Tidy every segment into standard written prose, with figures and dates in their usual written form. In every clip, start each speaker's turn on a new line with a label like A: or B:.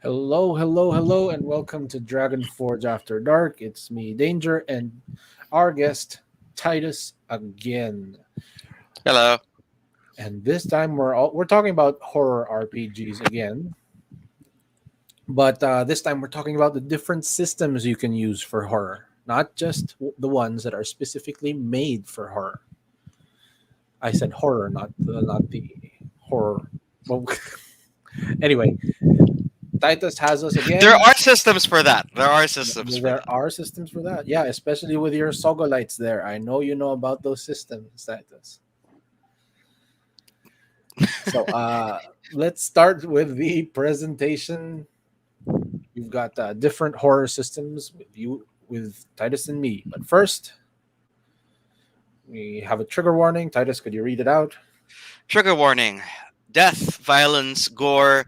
A: Hello, hello, hello, and welcome to Dragonforge After Dark. It's me, Danger, and our guest, Titus, again.
B: Hello.
A: And this time we're talking about horror RPGs again, but this time we're talking about the different systems you can use for horror, not just the ones that are specifically made for horror. I said horror, not the horror. Well, anyway, Titus has us
B: There
A: again.
B: are systems for that. There are systems for
A: There
B: that.
A: are systems for that. Yeah, especially with your Sogolites there. I know you know about those systems, Titus. So let's start with the presentation. We've got different horror systems with Titus and me. But first, we have a trigger warning. Titus, could you read it out?
B: Trigger warning: death, violence, gore,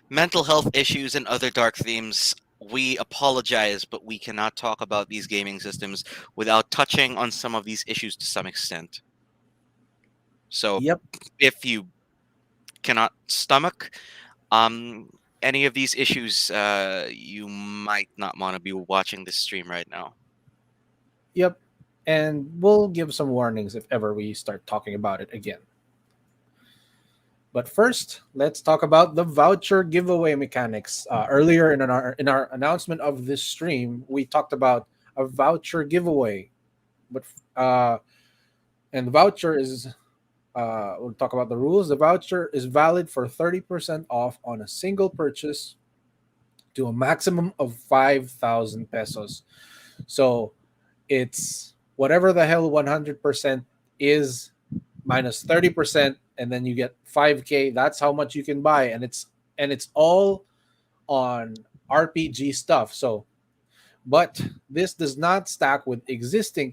B: mental health issues, and other dark themes. We apologize, but we cannot talk about these gaming systems without touching on some of these issues to some extent. So,
A: Yep.
B: if you cannot stomach um, any of these issues, you might not want to be watching this stream right now.
A: Yep. And we'll give some warnings if ever we start talking about it again. But first, let's talk about the voucher giveaway mechanics. Earlier in our announcement of this stream, we talked about a voucher giveaway. But and the voucher is we'll talk about the rules. The voucher is valid for 30% off on a single purchase to a maximum of 5,000 pesos. So it's whatever the hell 100% is minus 30%, and then you get 5k. That's how much you can buy, and it's all on RPG stuff. So but this does not stack with existing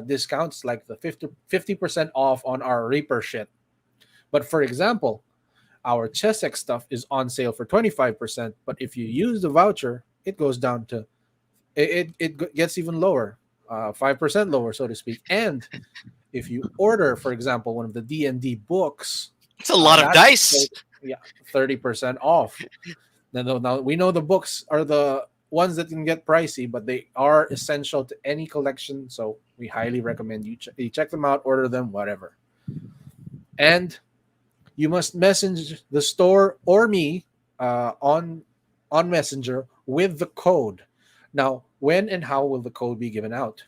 A: discounts like the 50% off on our Reaper shit. But for example, our Chessex stuff is on sale for 25%, but if you use the voucher, it goes down to it gets even lower, 5% lower, so to speak. And if you order, for example, one of the D&D books,
B: It's a lot of
A: that's
B: dice.
A: yeah, 30% off. Now we know the books are the ones that can get pricey, but they are essential to any collection. So we highly recommend you check them out, order them, whatever. And you must message the store or me on Messenger with the code. Now, when and how will the code be given out?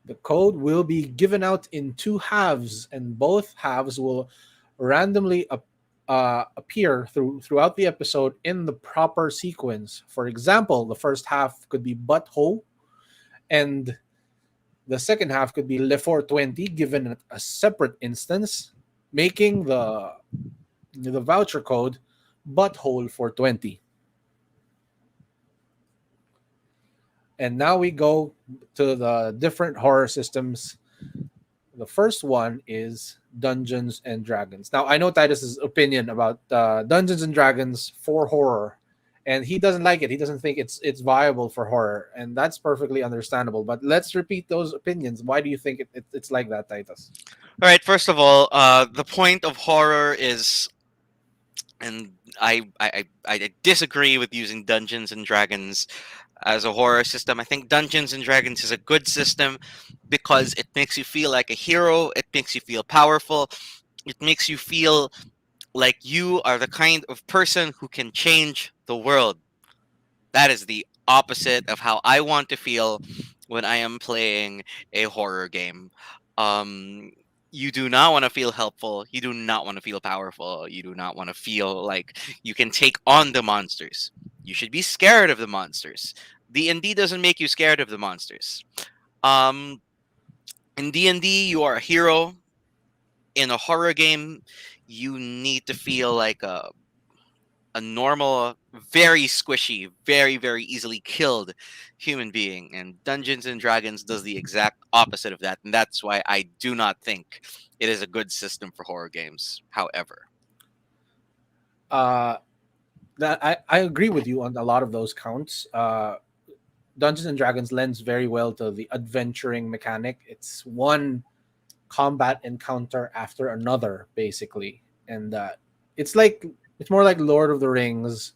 A: The code will be given out in two halves, and both halves will randomly appear throughout the episode in the proper sequence. For example, the first half could be butthole, and the second half could be le 420, given a separate instance, making the voucher code butthole 420. And now we go to the different horror systems. The first one is Dungeons and Dragons. Now I know Titus's opinion about Dungeons and Dragons for horror, and he doesn't like it. He doesn't think it's viable for horror, and that's perfectly understandable. But let's repeat those opinions. Why do you think it's like that, Titus?
B: All right. First of all, the point of horror is, and I disagree with using Dungeons and Dragons as a horror system. I think Dungeons and Dragons is a good system because it makes you feel like a hero. It makes you feel powerful. It makes you feel like you are the kind of person who can change the world. That is the opposite of how I want to feel when I am playing a horror game. Um, you do not want to feel helpful. You do not want to feel powerful. You do not want to feel like you can take on the monsters. You should be scared of the monsters. D&D doesn't make you scared of the monsters. Um, in D&D, you are a hero. In a horror game, you need to feel like a normal, very squishy, very, very easily killed human being. And Dungeons and Dragons does the exact opposite of that. And that's why I do not think it is a good system for horror games. However,
A: Uh, that I agree with you on a lot of those counts. Dungeons and Dragons lends very well to the adventuring mechanic. It's one combat encounter after another, basically, and it's like It's more like Lord of the Rings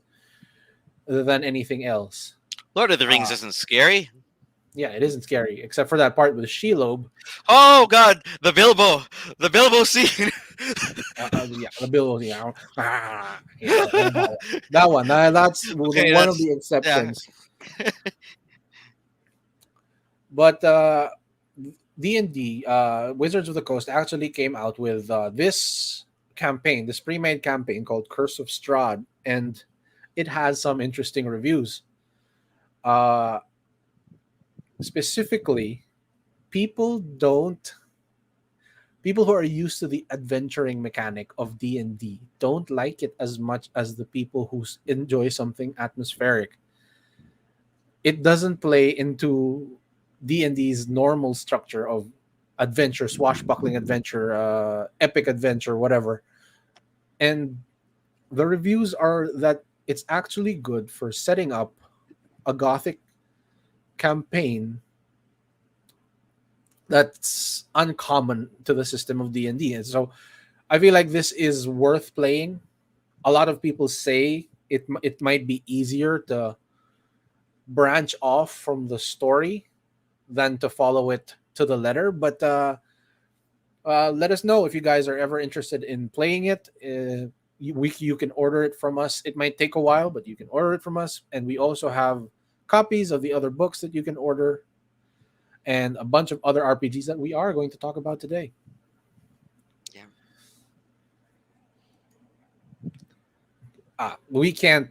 A: than anything else.
B: Lord of the Rings
A: Uh,
B: isn't scary.
A: yeah, it isn't scary except for that part with Shelob.
B: Oh God, the Bilbo scene.
A: Yeah, the Bill, yeah, yeah, that one. That's
B: Okay,
A: one of
B: that's
A: the
B: yeah.
A: exceptions. But D&D, Wizards of the Coast actually came out with this campaign, this pre-made campaign called Curse of Strahd, and it has some interesting reviews. Uh, Specifically, people don't people who are used to the adventuring mechanic of D&D don't like it as much as the people who enjoy something atmospheric. It doesn't play into D&D's normal structure of adventure, swashbuckling adventure, epic adventure, whatever. And the reviews are that it's actually good for setting up a gothic campaign that's uncommon to the system of D&D. And so I feel like this is worth playing. A lot of people say it might be easier to branch off from the story than to follow it to the letter. But let us know if you guys are ever interested in playing it. You can order it from us. It might take a while, but you can order it from us. And we also have copies of the other books that you can order and a bunch of other RPGs that we are going to talk about today.
B: Yeah.
A: We can't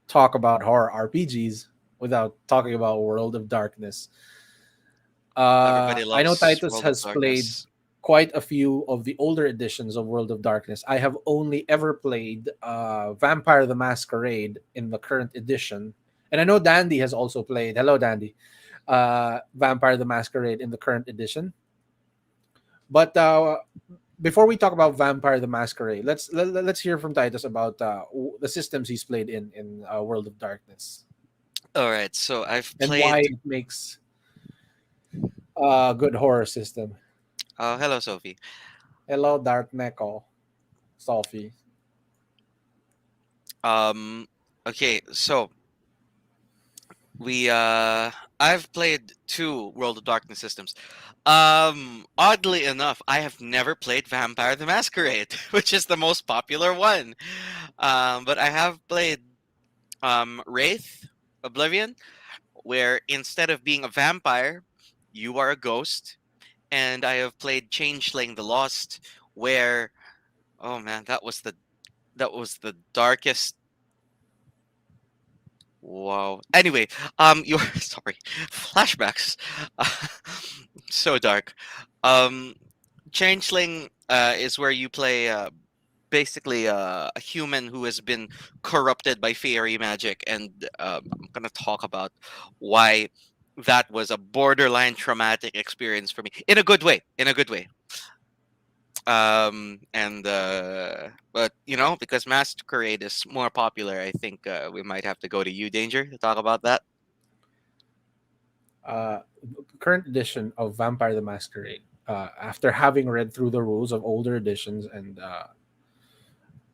A: talk about horror RPGs without talking about World of Darkness.
B: Everybody
A: I know
B: loves
A: Titus
B: World of
A: has played
B: Darkness.
A: quite a few of the older editions of World of Darkness. I have only ever played Vampire the Masquerade in the current edition. And I know Dandy has also played, hello Dandy, Vampire the Masquerade in the current edition. But before we talk about Vampire the Masquerade, let's hear from Titus about the systems he's played in World of Darkness
B: All right, so I've
A: and why
B: played.
A: it makes a good horror system.
B: Hello, Sophie.
A: Hello, Dark Neko, Sophie.
B: Um, okay, so we I've played two World of Darkness systems. Oddly enough, I have never played Vampire the Masquerade, which is the most popular one. But I have played Wraith Oblivion, where instead of being a vampire, you are a ghost. And I have played Changeling the Lost, where oh man, that was the darkest. Wow. Anyway, you're sorry. Flashbacks. So dark. Um, Changeling is where you play basically a human who has been corrupted by fairy magic, and I'm gonna talk about why that was a borderline traumatic experience for me in a good way. In a good way. And But you know, because Masquerade is more popular, I think we might have to go to you, Danger, to talk about that.
A: Uh, Current edition of Vampire the Masquerade. After having read through the rules of older editions, and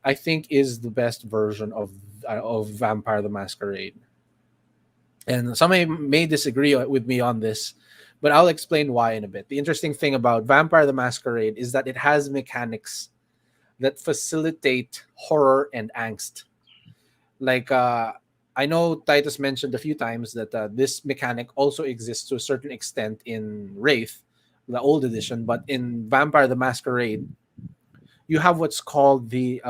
A: I think is the best version of Vampire the Masquerade. And some may disagree with me on this, but I'll explain why in a bit. The interesting thing about Vampire the Masquerade is that it has mechanics that facilitate horror and angst. Like I know Titus mentioned a few times that this mechanic also exists to a certain extent in Wraith, the old edition, but in Vampire the Masquerade, you have what's called the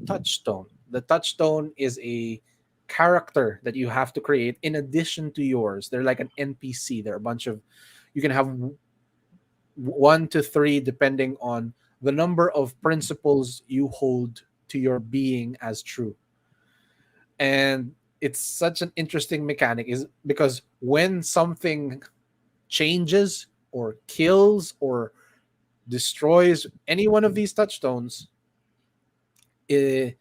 A: touchstone. The touchstone is a character that you have to create in addition to yours. They're like an NPC. They're a bunch of you can have one to three depending on the number of principles you hold to your being as true. And it's such an interesting mechanic is because when something changes or kills or destroys any one of these touchstones, it,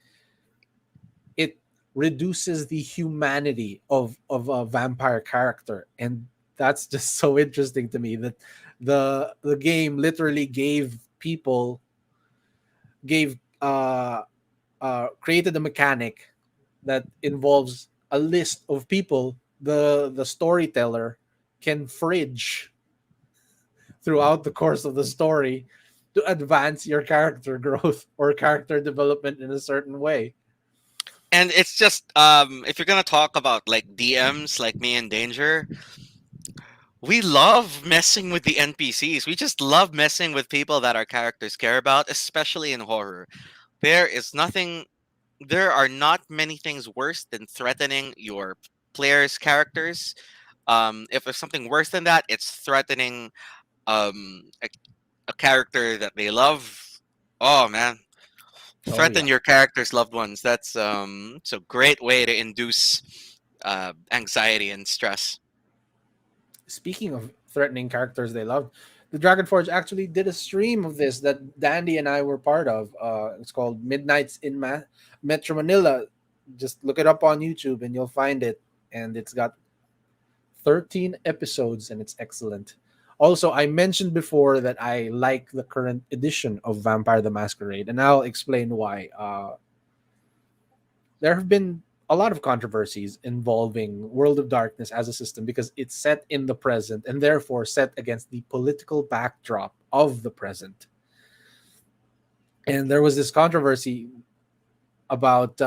A: it reduces the humanity of a vampire character, and that's just so interesting to me that the game literally gave people gave created a mechanic that involves a list of people the storyteller can fridge throughout the course of the story to advance your character growth or character development in a certain way.
B: And it's just if you're gonna talk about like DMs like me and Danger, we love messing with the NPCs. We just love messing with people that our characters care about, especially in horror. There is nothing there are not many things worse than threatening your players' characters. If there's something worse than that, it's threatening a character that they love. Oh man,
A: Oh yeah.
B: threaten your character's loved ones. That's it's a great way to induce anxiety and stress.
A: Speaking of threatening characters they love, the Dragonforge actually did a stream of this that Dandy and I were part of. It's called Midnights in Metro Manila. Just look it up on YouTube and you'll find it. And it's got 13 episodes and it's excellent. Also, I mentioned before that I like the current edition of Vampire the Masquerade, and I'll explain why. There have been a lot of controversies involving World of Darkness as a system because it's set in the present and therefore set against the political backdrop of the present. And there was this controversy about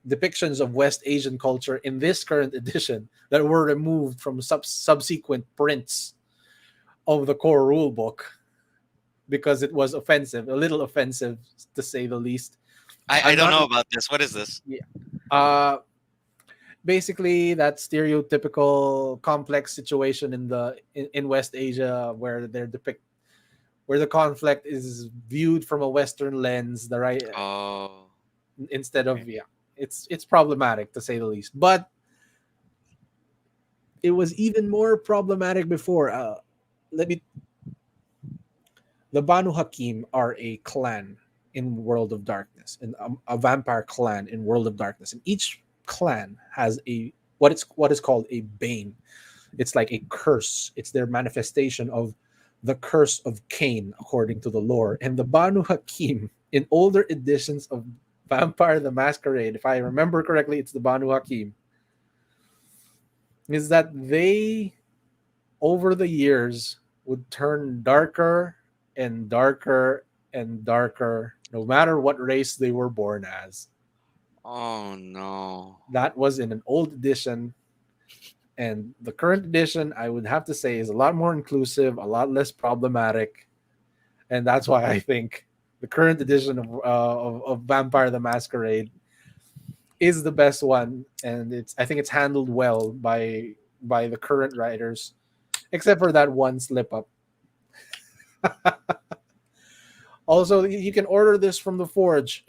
A: depictions of West Asian culture in this current edition that were removed from subsequent prints of the core rule book because it was offensive, a little offensive to say the least.
B: I
A: I'm
B: don't
A: not.
B: know about this. What is this?
A: Yeah. Uh, Basically, that stereotypical complex situation in West Asia where they're depict where the conflict is viewed from a Western lens, the right
B: Oh,
A: instead of
B: okay.
A: yeah, it's problematic to say the least. But it was even more problematic before. Let me. The Banu Hakim are a clan in World of Darkness, and a vampire clan in World of Darkness, and each clan has a what is called a bane. It's like a curse. It's their manifestation of the curse of Cain, according to the lore. And the Banu Hakim in older editions of Vampire the Masquerade, if I remember correctly, it's the Banu Hakim, is that they over the years would turn darker and darker and darker no matter what race they were born as.
B: Oh no.
A: That was in an old edition. And the current edition, I would have to say, is a lot more inclusive, a lot less problematic. And that's why I think the current edition of Vampire the Masquerade is the best one. And I think it's handled well by the current writers, except for that one slip up. Also, you can order this from the Forge.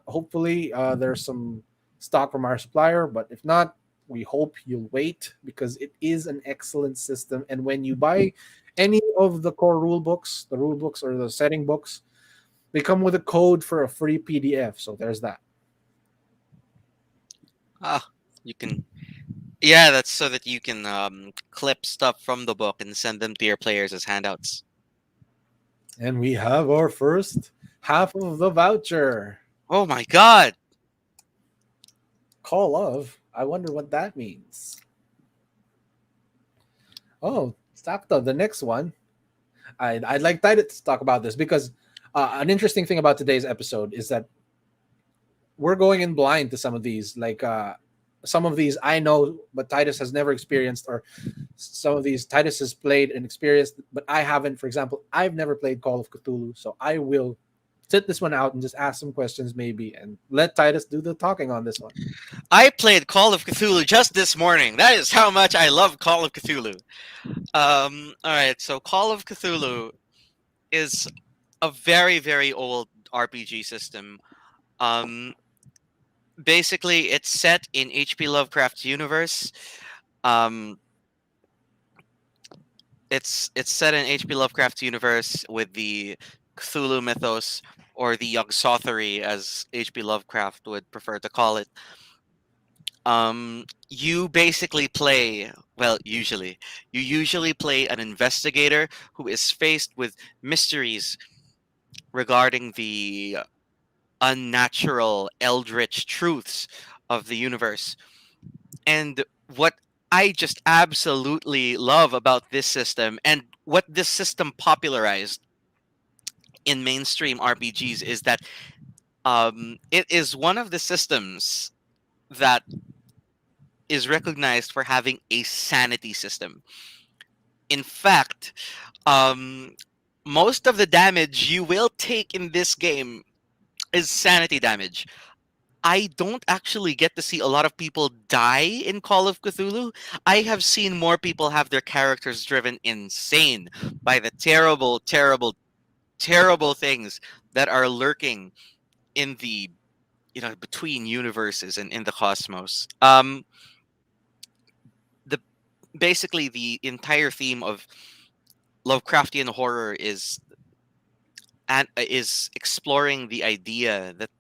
A: Hopefully, there's some stock from our supplier, but if not, we hope you'll wait because it is an excellent system. And when you buy any of the core rule books, the rule books or the setting books, they come with a code for a free PDF. So there's that.
B: Ah, you can. Yeah, that's so that you can clip stuff from the book and send them to your players as handouts.
A: And we have our first half of the voucher.
B: Oh my god!
A: Call of. I wonder what that means. Oh, Sakto, the next one. I'd like Titus to talk about this because an interesting thing about today's episode is that we're going in blind to some of these. Like some of these I know, but Titus has never experienced, or some of these Titus has played and experienced, but I haven't. For example, I've never played Call of Cthulhu, so I will sit this one out and just ask some questions maybe and let Titus do the talking on this one.
B: I played Call of Cthulhu just this morning. That is how much I love Call of Cthulhu. Alright, so Call of Cthulhu is a very, very old RPG system. Um, Basically, it's set in H.P. Lovecraft's universe. Um, it's set in H.P. Lovecraft's universe with the Cthulhu mythos, or the Yog-Sothory, as H.P. Lovecraft would prefer to call it. You basically play, well, you usually play an investigator who is faced with mysteries regarding the unnatural, eldritch truths of the universe. And what I just absolutely love about this system, and what this system popularized in mainstream RPGs, is that it is one of the systems that is recognized for having a sanity system. In fact, um, most of the damage you will take in this game is sanity damage. I don't actually get to see a lot of people die in Call of Cthulhu. I have seen more people have their characters driven insane by the terrible, terrible, terrible things that are lurking in the, between universes and in the cosmos. The Basically the entire theme of Lovecraftian horror is exploring the idea that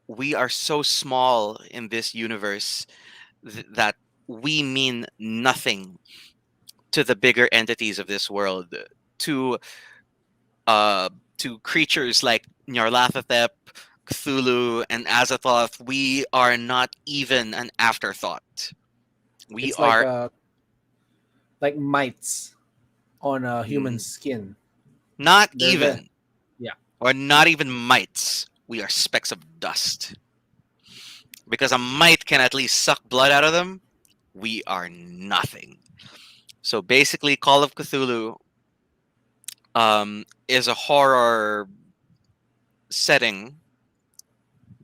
B: we are so small in this universe that we mean nothing to the bigger entities of this world, to uh to creatures like Nyarlathotep, Cthulhu, and Azathoth. We are not even an afterthought. We
A: It's
B: are
A: like mites on a human
B: n-
A: skin.
B: not
A: They're the
B: even,
A: Yeah.
B: or not even mites. We are specks of dust. Because a mite can at least suck blood out of them. We are nothing. So basically, Call of Cthulhu is a horror setting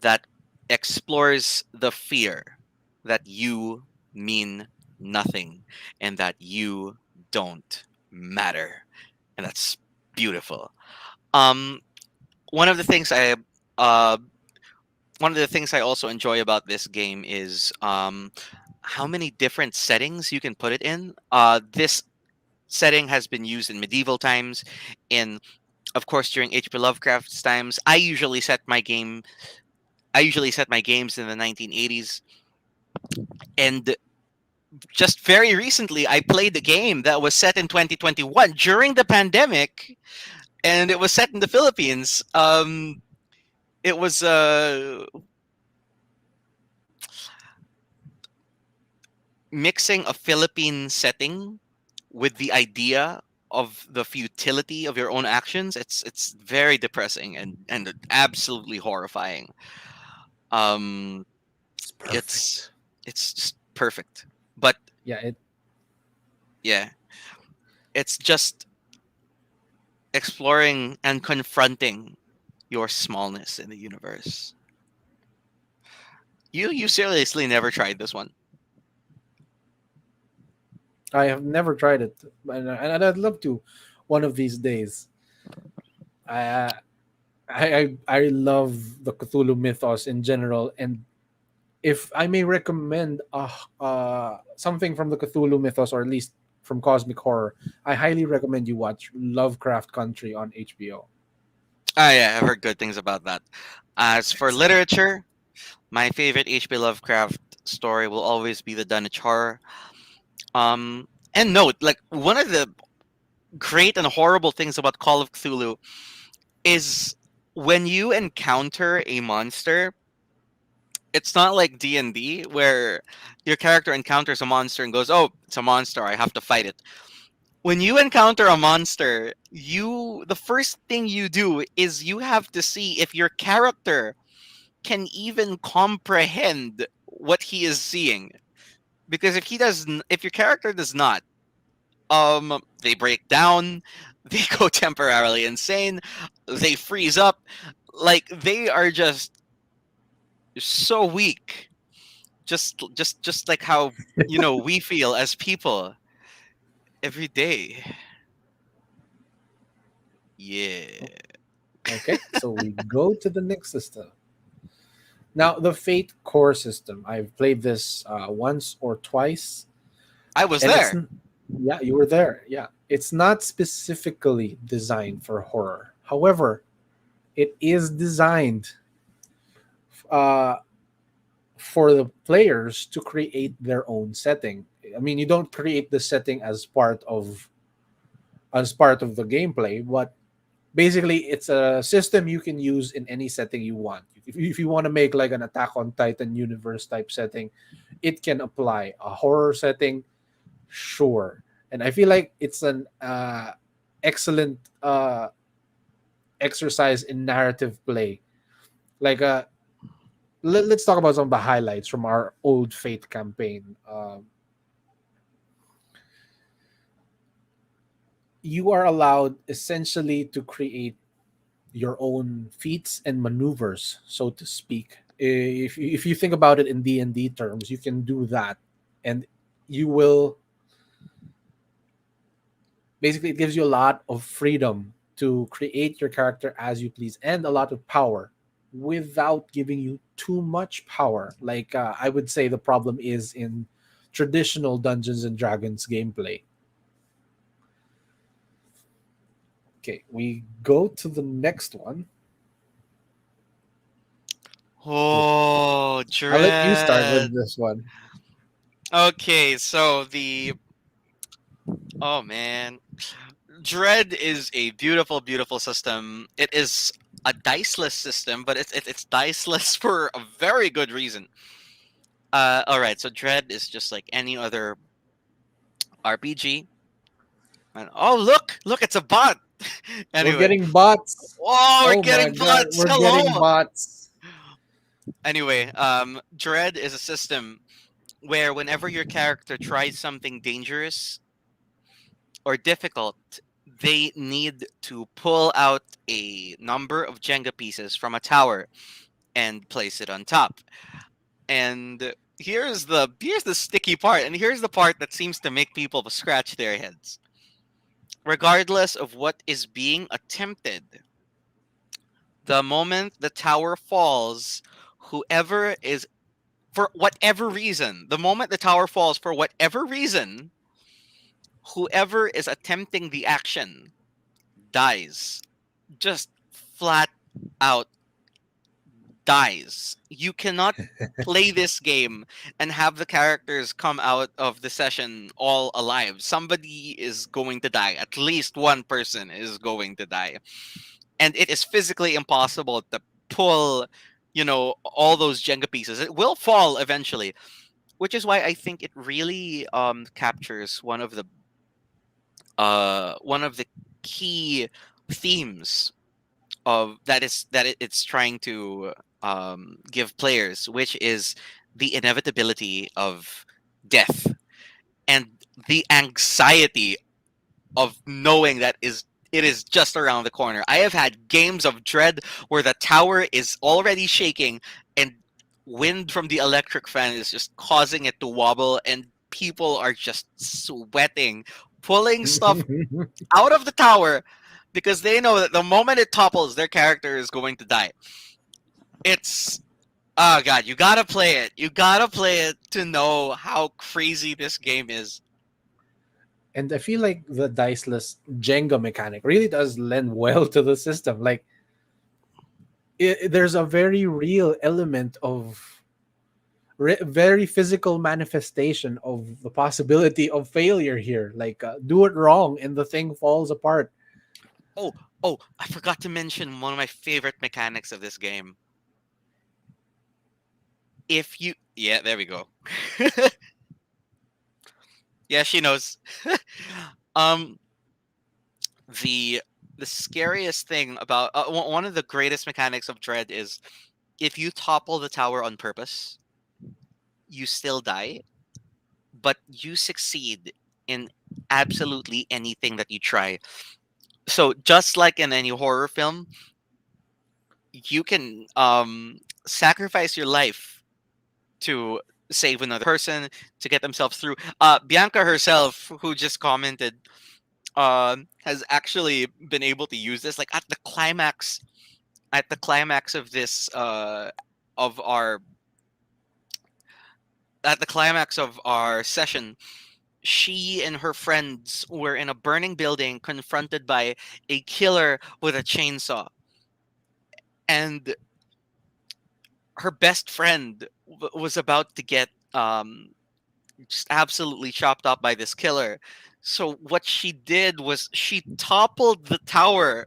B: that explores the fear that you mean nothing and that you don't matter. And that's beautiful. Um, one of the things uh, one of the things I also enjoy about this game is how many different settings you can put it in. This setting has been used in medieval times, in of course during H.P. Lovecraft's times. I usually set my games in the 1980s, and just very recently I played a game that was set in 2021 during the pandemic, and it was set in the Philippines. It was mixing a Philippine setting with the idea of the futility of your own actions. It's very depressing and absolutely horrifying. Um,
A: It's
B: it's
A: perfect.
B: it's just perfect. But
A: Yeah, it
B: yeah, it's just exploring and confronting your smallness in the universe. You seriously never tried this one?
A: I have never tried it, and I'd love to one of these days. I I love the Cthulhu mythos in general, and if I may recommend something from the Cthulhu mythos, or at least from cosmic horror, I highly recommend you watch Lovecraft Country on HBO.
B: Ah, yeah, I've heard good things about that. As for
A: Excellent.
B: literature, my favorite H.P. Lovecraft story will always be the Dunwich Horror. And note, like, one of the great and horrible things about Call of Cthulhu is when you encounter a monster, it's not like D&D where your character encounters a monster and goes, "Oh, it's a monster, I have to fight it." When you encounter a monster, the first thing you do is you have to see if your character can even comprehend what he is seeing. Because if your character does not, they break down, they go temporarily insane, they freeze up, like they are just so weak. Just like how we feel as people every day. Yeah.
A: Okay, so we go to the next system. Now, the Fate core system. I've played this once or twice,
B: I was
A: and
B: there.
A: yeah, you were there. Yeah, it's not specifically designed for horror. However, it is designed uh, for the players to create their own setting. I mean, you don't create the setting as part of the gameplay, but Basically, it's a system you can use in any setting you want. If you want to make like an Attack on Titan universe type setting, it can apply. A horror setting, sure. And I feel like it's an excellent exercise in narrative play. Like let's talk about some of the highlights from our old Fate campaign. You are allowed essentially to create your own feats and maneuvers, so to speak. If you think about it in D&D terms, you can do that, and you will basically, it gives you a lot of freedom to create your character as you please and a lot of power without giving you too much power. Like I would say the problem is in traditional Dungeons and Dragons gameplay. Okay, we go to the next one.
B: Oh,
A: I'll let you start
B: Dread.
A: with this one.
B: Okay, so the oh man, Dread is a beautiful, beautiful system. It is a diceless system, but it's diceless for a very good reason. All right, so Dread is just like any other RPG. And oh, look, it's a bot.
A: We're
B: Anyway,
A: getting bots.
B: oh, we're
A: Oh my
B: getting
A: god,
B: bots.
A: we're getting
B: Hello.
A: bots.
B: Anyway, Dread is a system where whenever your character tries something dangerous or difficult, they need to pull out a number of Jenga pieces from a tower and place it on top. And here's the sticky part, and here's the part that seems to make people scratch their heads. Regardless of what is being attempted, the moment the tower falls, whoever is for whatever reason, the moment the tower falls for whatever reason, whoever is attempting the action dies. Just flat out dies. You cannot play this game and have the characters come out of the session all alive. Somebody is going to die. At least one person is going to die. And it is physically impossible to pull, all those Jenga pieces. It will fall eventually, which is why I think it really captures one of the key themes of it's trying to give players, which is the inevitability of death and the anxiety of knowing that it is just around the corner. I have had games of Dread where the tower is already shaking and wind from the electric fan is just causing it to wobble and people are just sweating, pulling stuff out of the tower because they know that the moment it topples, their character is going to die. It's oh god, you gotta play it. You gotta play it to know how crazy this game is.
A: And I feel like the diceless Jenga mechanic really does lend well to the system. Like there's a very real element of very physical manifestation of the possibility of failure here. Like do it wrong and the thing falls apart.
B: Oh, oh, I forgot to mention one of my favorite mechanics of this game. If you yeah, there we go. Yeah, she knows. um the the scariest thing about one of the greatest mechanics of Dread is if you topple the tower on purpose, you still die, but you succeed in absolutely anything that you try. So just like in any horror film, you can sacrifice your life to save another person to get themselves through. Bianca herself, who just commented, has actually been able to use this. Like at the climax of this of our at the climax of our session, she and her friends were in a burning building confronted by a killer with a chainsaw, and her best friend was about to get just absolutely chopped up by this killer. So what she did was she toppled the tower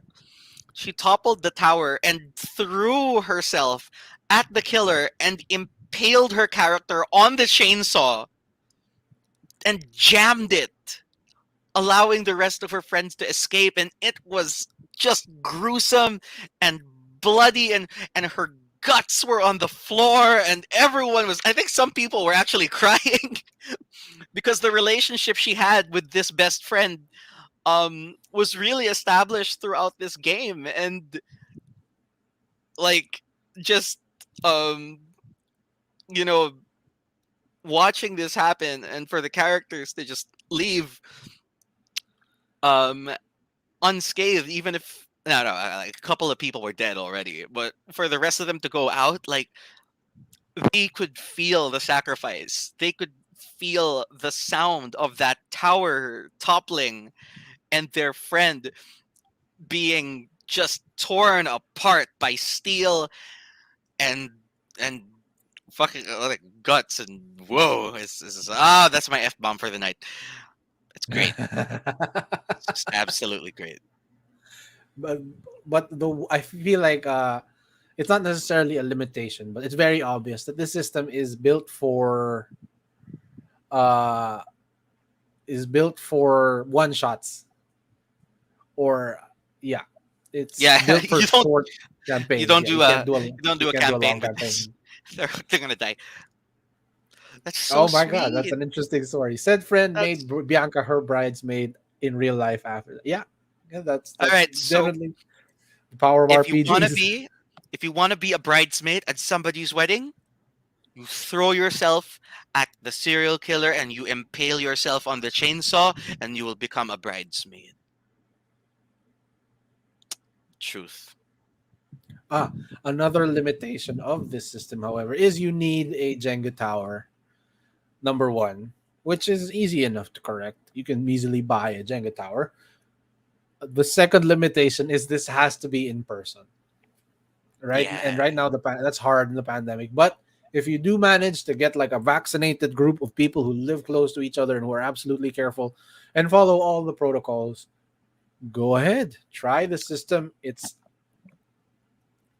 B: She toppled the tower and threw herself at the killer and impaled her character on the chainsaw and jammed it, allowing the rest of her friends to escape. And it was just gruesome and bloody, and her guts were on the floor, and everyone was, I think some people were actually crying because the relationship she had with this best friend was really established throughout this game. And like, just um you know watching this happen, and for the characters to just leave um unscathed, even if no, like a couple of people were dead already, but for the rest of them to go out, like, they could feel the sacrifice, they could feel the sound of that tower toppling, and their friend being just torn apart by steel and and fucking like guts. And whoa, that's my f-bomb for the night. It's great. It's just absolutely great.
A: but I feel like it's not necessarily a limitation, but it's very obvious that this system uh is built for one shots, or yeah, it's
B: Yeah.
A: built for short
B: You
A: campaigns.
B: don't
A: Yeah,
B: do a you don't
A: you
B: do a
A: can't do a long
B: campaign with this.
A: campaign.
B: They're gonna die. That's so
A: Oh my god, that's
B: sweet.
A: an interesting story. Said friend made
B: That's
A: Bianca her bridesmaid in real life after that. Yeah, yeah,
B: all
A: that's
B: right. So
A: definitely the power of
B: if you wanna
A: RPGs.
B: be if you wanna be a bridesmaid at somebody's wedding, you throw yourself at the serial killer and you impale yourself on the chainsaw, and you will become a bridesmaid. Truth.
A: Ah, another limitation of this system, however, is you need a Jenga tower. Number one, which is easy enough to correct. You can easily buy a Jenga tower. The second limitation is this has to be in person, right? And
B: Yeah.
A: right now, that's hard in the pandemic. But if you do manage to get like a vaccinated group of people who live close to each other and who are absolutely careful and follow all the protocols, go ahead, try the system. It's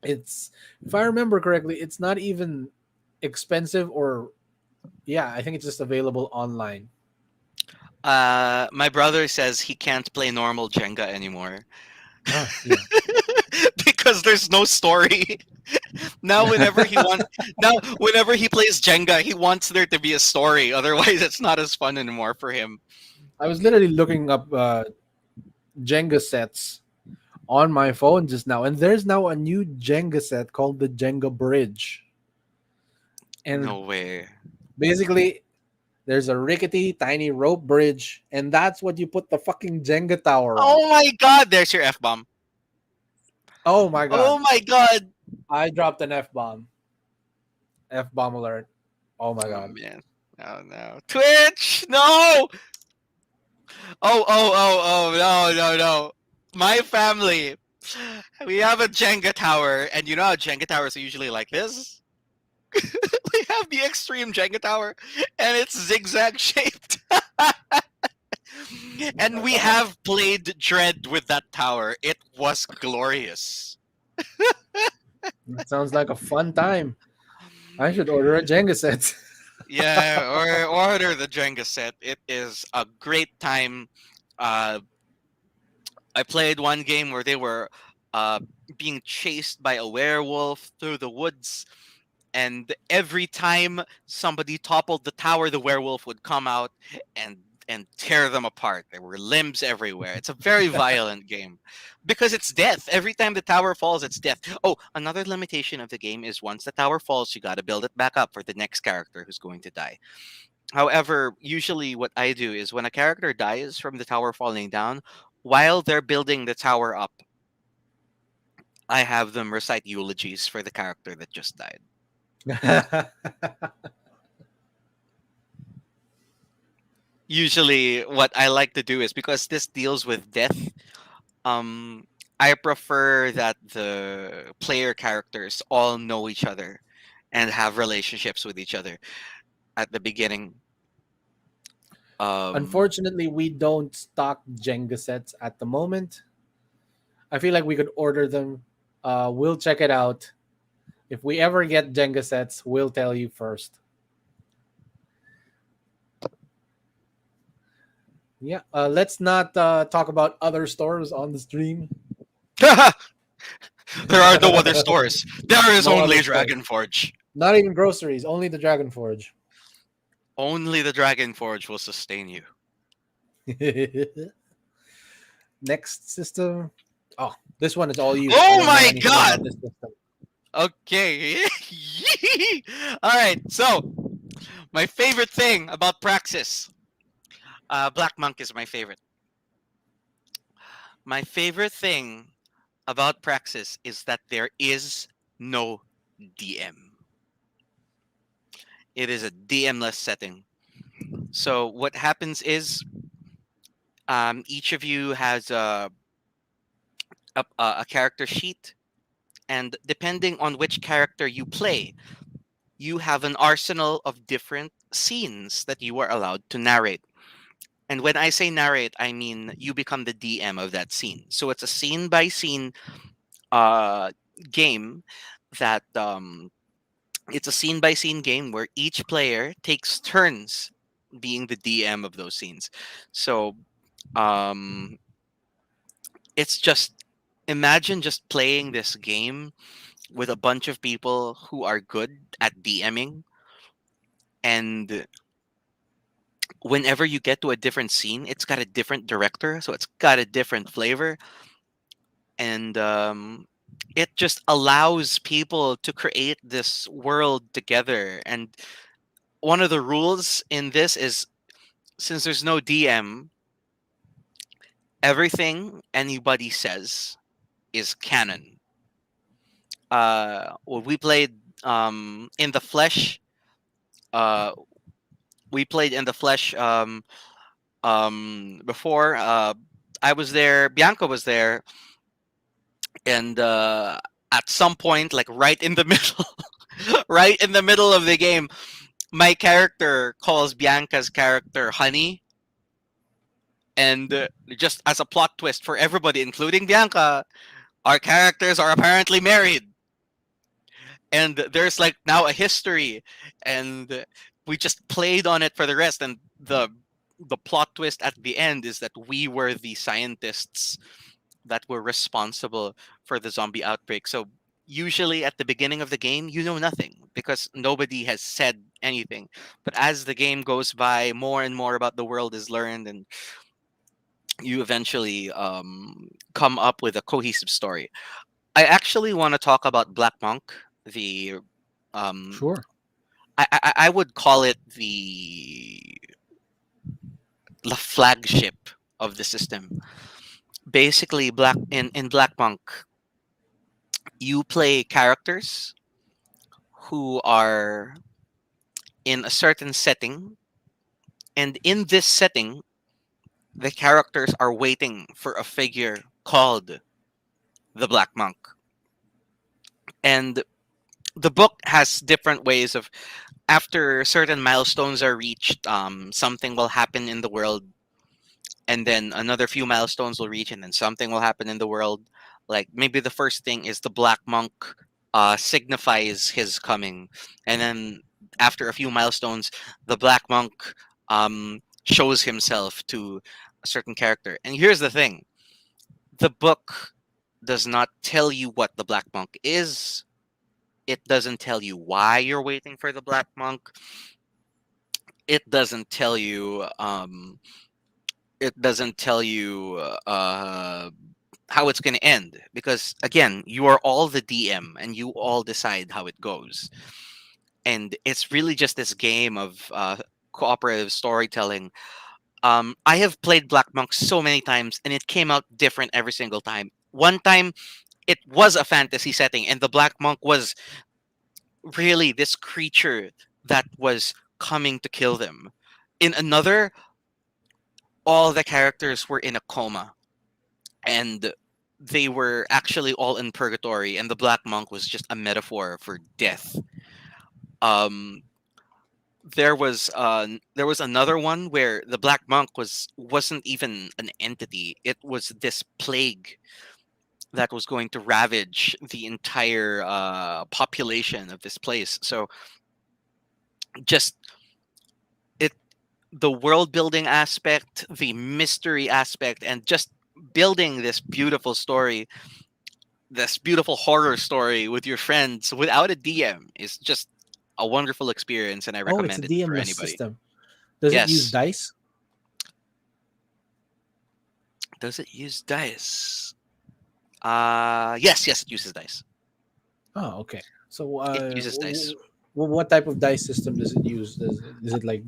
A: if I remember correctly, it's not even expensive, or yeah, I think it's just available online.
B: My brother says he can't play normal Jenga anymore
A: Ah, yeah.
B: because there's no story. Now, whenever he plays Jenga, he wants there to be a story. Otherwise, it's not as fun anymore for him.
A: I was literally looking up Jenga sets on my phone just now, and there's now a new Jenga set called the Jenga Bridge. And
B: No way.
A: basically, there's a rickety, tiny rope bridge, and that's what you put the fucking Jenga tower on.
B: Oh my god, there's your F bomb.
A: Oh my god.
B: Oh my god.
A: I dropped an F bomb. F bomb alert. Oh my
B: Oh
A: god.
B: man. Oh no. Twitch! No! No. My family. We have a Jenga tower, and you know how Jenga towers are usually like this? We have the extreme Jenga tower, and it's zigzag shaped.
A: Oh
B: And
A: my
B: we
A: god.
B: have played Dread with that tower. It was glorious.
A: That sounds like a fun time. I should order a Jenga set.
B: Yeah, or order the Jenga set. It is a great time. Uh, I played one game where they were uh, being chased by a werewolf through the woods, and every time somebody toppled the tower, the werewolf would come out and tear them apart. There were limbs everywhere. It's a very violent game because it's death. Every time the tower falls, it's death. Oh, another limitation of the game is once the tower falls, you got to build it back up for the next character who's going to die. However, usually what I do is when a character dies from the tower falling down, while they're building the tower up, I have them recite eulogies for the character that just died. Usually what I like to do is because this deals with death, um I prefer that the player characters all know each other and have relationships with each other at the beginning. Um
A: Unfortunately, we don't stock Jenga sets at the moment. I feel like we could order them. We'll check it out. If we ever get Jenga sets, we'll tell you first. Yeah. Let's not talk about other stores on the stream.
B: There are no other stores. There is
A: No
B: only
A: other stores.
B: Dragonforge.
A: Not even groceries. Only the Dragon Forge.
B: Only the Dragonforge will sustain you.
A: Next system. Oh, this one is all you. I
B: Oh
A: don't know
B: my
A: anything
B: god!
A: about this system.
B: Okay. All right. So, my favorite thing about Praxis. Black Monk is my favorite. My favorite thing about Praxis is that there is no DM. It is a DM-less setting. So what happens is each of you has a character sheet, and depending on which character you play, you have an arsenal of different scenes that you are allowed to narrate. And when I say narrate, I mean you become the DM of that scene. So it's a scene by scene uh, game that it's a scene by scene game where each player takes turns being the DM of those scenes. So um, it's just imagine just playing this game with a bunch of people who are good at DMing, and whenever you get to a different scene, it's got a different director, so it's got a different flavor, and it just allows people to create this world together. And one of the rules in this is, since there's no DM, everything anybody says is canon. When we played in the flesh, uh, we played in the flesh before. I was there, Bianca was there, and at some point, like right in the middle, right in the middle of the game, my character calls Bianca's character Honey, and just as a plot twist for everybody, including Bianca, our characters are apparently married, and there's like now a history, and we just played on it for the rest. And the plot twist at the end is that we were the scientists that were responsible for the zombie outbreak. So usually at the beginning of the game, you know nothing because nobody has said anything. But as the game goes by, more and more about the world is learned, and you eventually come up with a cohesive story. I actually want to talk about Black Monk, the um,
A: Sure.
B: I would call it the flagship of the system. Basically, in Black Monk, you play characters who are in a certain setting, and in this setting, the characters are waiting for a figure called the Black Monk. And the book has different ways of, after certain milestones are reached, something will happen in the world, and then another few milestones will reach, and then something will happen in the world. Like maybe the first thing is the Black Monk signifies his coming, and then after a few milestones, the Black Monk shows himself to a certain character. And here's the thing: the book does not tell you what the Black Monk is. It doesn't tell you why you're waiting for the Black Monk. It doesn't tell you. It doesn't tell you how it's going to end, because again, you are all the DM and you all decide how it goes. And it's really just this game of cooperative storytelling. I have played Black Monk so many times, and it came out different every single time. One time, it was a fantasy setting, and the Black Monk was really this creature that was coming to kill them. In another, all the characters were in a coma, and they were actually all in purgatory, and the Black Monk was just a metaphor for death. Um, there was another one where the Black Monk wasn't even an entity; it was this plague that was going to ravage the entire population of this place. So just it, the world building aspect, the mystery aspect, and just building this beautiful horror story with your friends without a DM is just a wonderful experience, and I
A: Oh, it's a
B: recommend it for
A: DM-less
B: anybody.
A: system. Does it use
B: Yes.
A: dice?
B: Does it use dice? Yes, it uses dice.
A: Oh, okay. So,
B: It uses dice.
A: what type of dice system does it use? Is it like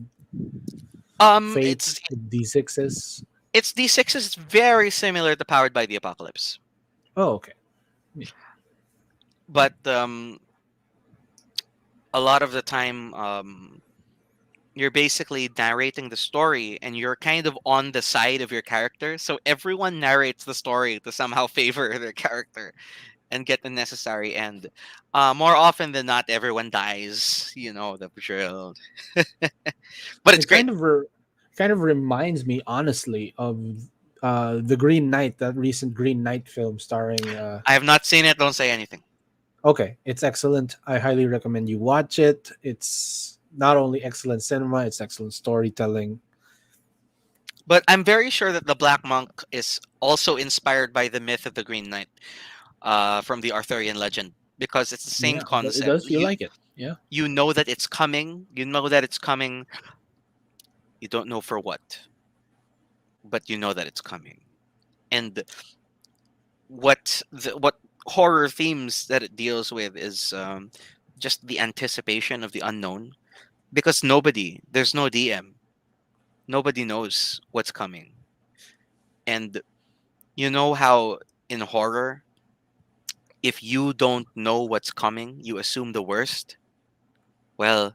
B: It's
A: Fates with D6s?
B: it's D6 is very similar to Powered by the Apocalypse,
A: Oh, okay. Yeah.
B: but a lot of the time, you're basically narrating the story, and you're kind of on the side of your character. So everyone narrates the story to somehow favor their character and get the necessary end. More often than not, everyone dies. You know the drill, but it's
A: It
B: great.
A: kind of reminds me, honestly, of the Green Knight, that recent Green Knight film starring.
B: I have not seen it. Don't say anything.
A: Okay, it's excellent. I highly recommend you watch it. It's not only excellent cinema, it's excellent storytelling.
B: But I'm very sure that the Black Monk is also inspired by the myth of the Green Knight, from the Arthurian legend, because it's the same
A: Yeah, it
B: concept.
A: does feel like it. Yeah.
B: You know that it's coming. You know that it's coming. You don't know for what, but you know that it's coming. And what horror themes that it deals with is, just the anticipation of the unknown, because there's no DM, nobody knows what's coming. And you know how in horror, if you don't know what's coming, you assume the worst. Well,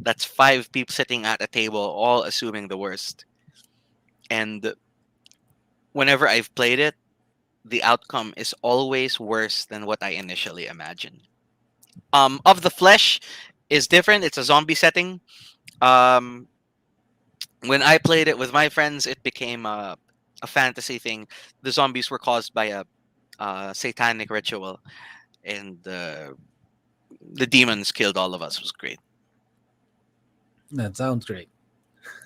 B: that's five people sitting at a table all assuming the worst. And whenever I've played it, the outcome is always worse than what I initially imagined. Of the Flesh is different. It's a zombie setting. Um, when I played it with my friends, it became a fantasy thing. The zombies were caused by a satanic ritual, and the demons killed all of us. It was great.
A: That sounds great.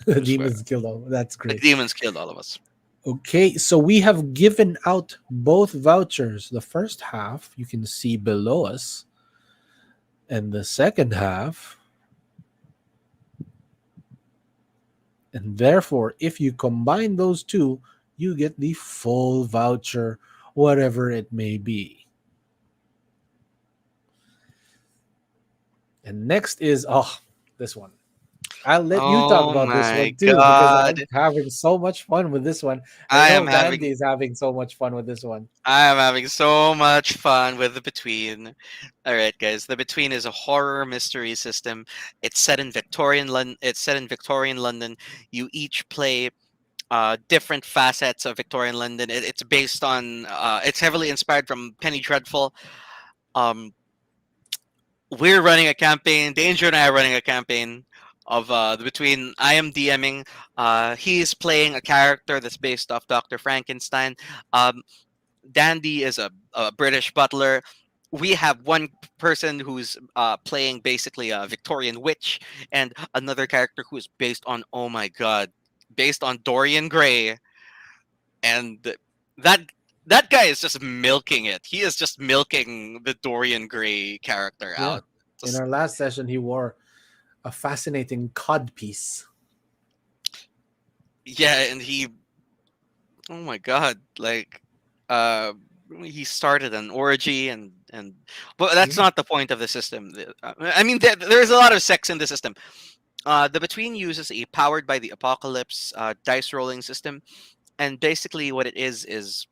B: It
A: The
B: was,
A: demons killed all. That's
B: the
A: great.
B: demons killed all of us.
A: Okay, so we have given out both vouchers. The first half you can see below us, and the second half, and therefore, if you combine those two, you get the full voucher, whatever it may be. And next is, oh, this one. I'll let you talk
B: Oh
A: about this
B: my
A: one too, because
B: god!
A: I'm having so much fun with this one. And I
B: I
A: know
B: am
A: Vandy
B: having
A: is having so much fun with this one.
B: I am having so much fun with the Between. All right, guys. The Between is a horror mystery system. It's set in Victorian London. It's set in Victorian London. You each play different facets of Victorian London. It's based on. It's heavily inspired from Penny Dreadful. Um, we're running a campaign. Danger and I are running a campaign of the Between. I am DMing. He's playing a character that's based off Dr. Frankenstein. Um, Dandy is a British butler. We have one person who's playing basically a Victorian witch, and another character who is based on, oh my god, based on Dorian Gray. And that that guy is just milking it. He is just milking the Dorian Gray character
A: Yeah.
B: out.
A: In
B: Just,
A: our last session, he wore a fascinating cod piece.
B: yeah, and oh my god, like, uh he started an orgy, and but that's
A: Yeah.
B: not the point of the system. I mean, there's a lot of sex in the system. The Between uses a Powered by the Apocalypse dice rolling system, and basically what it is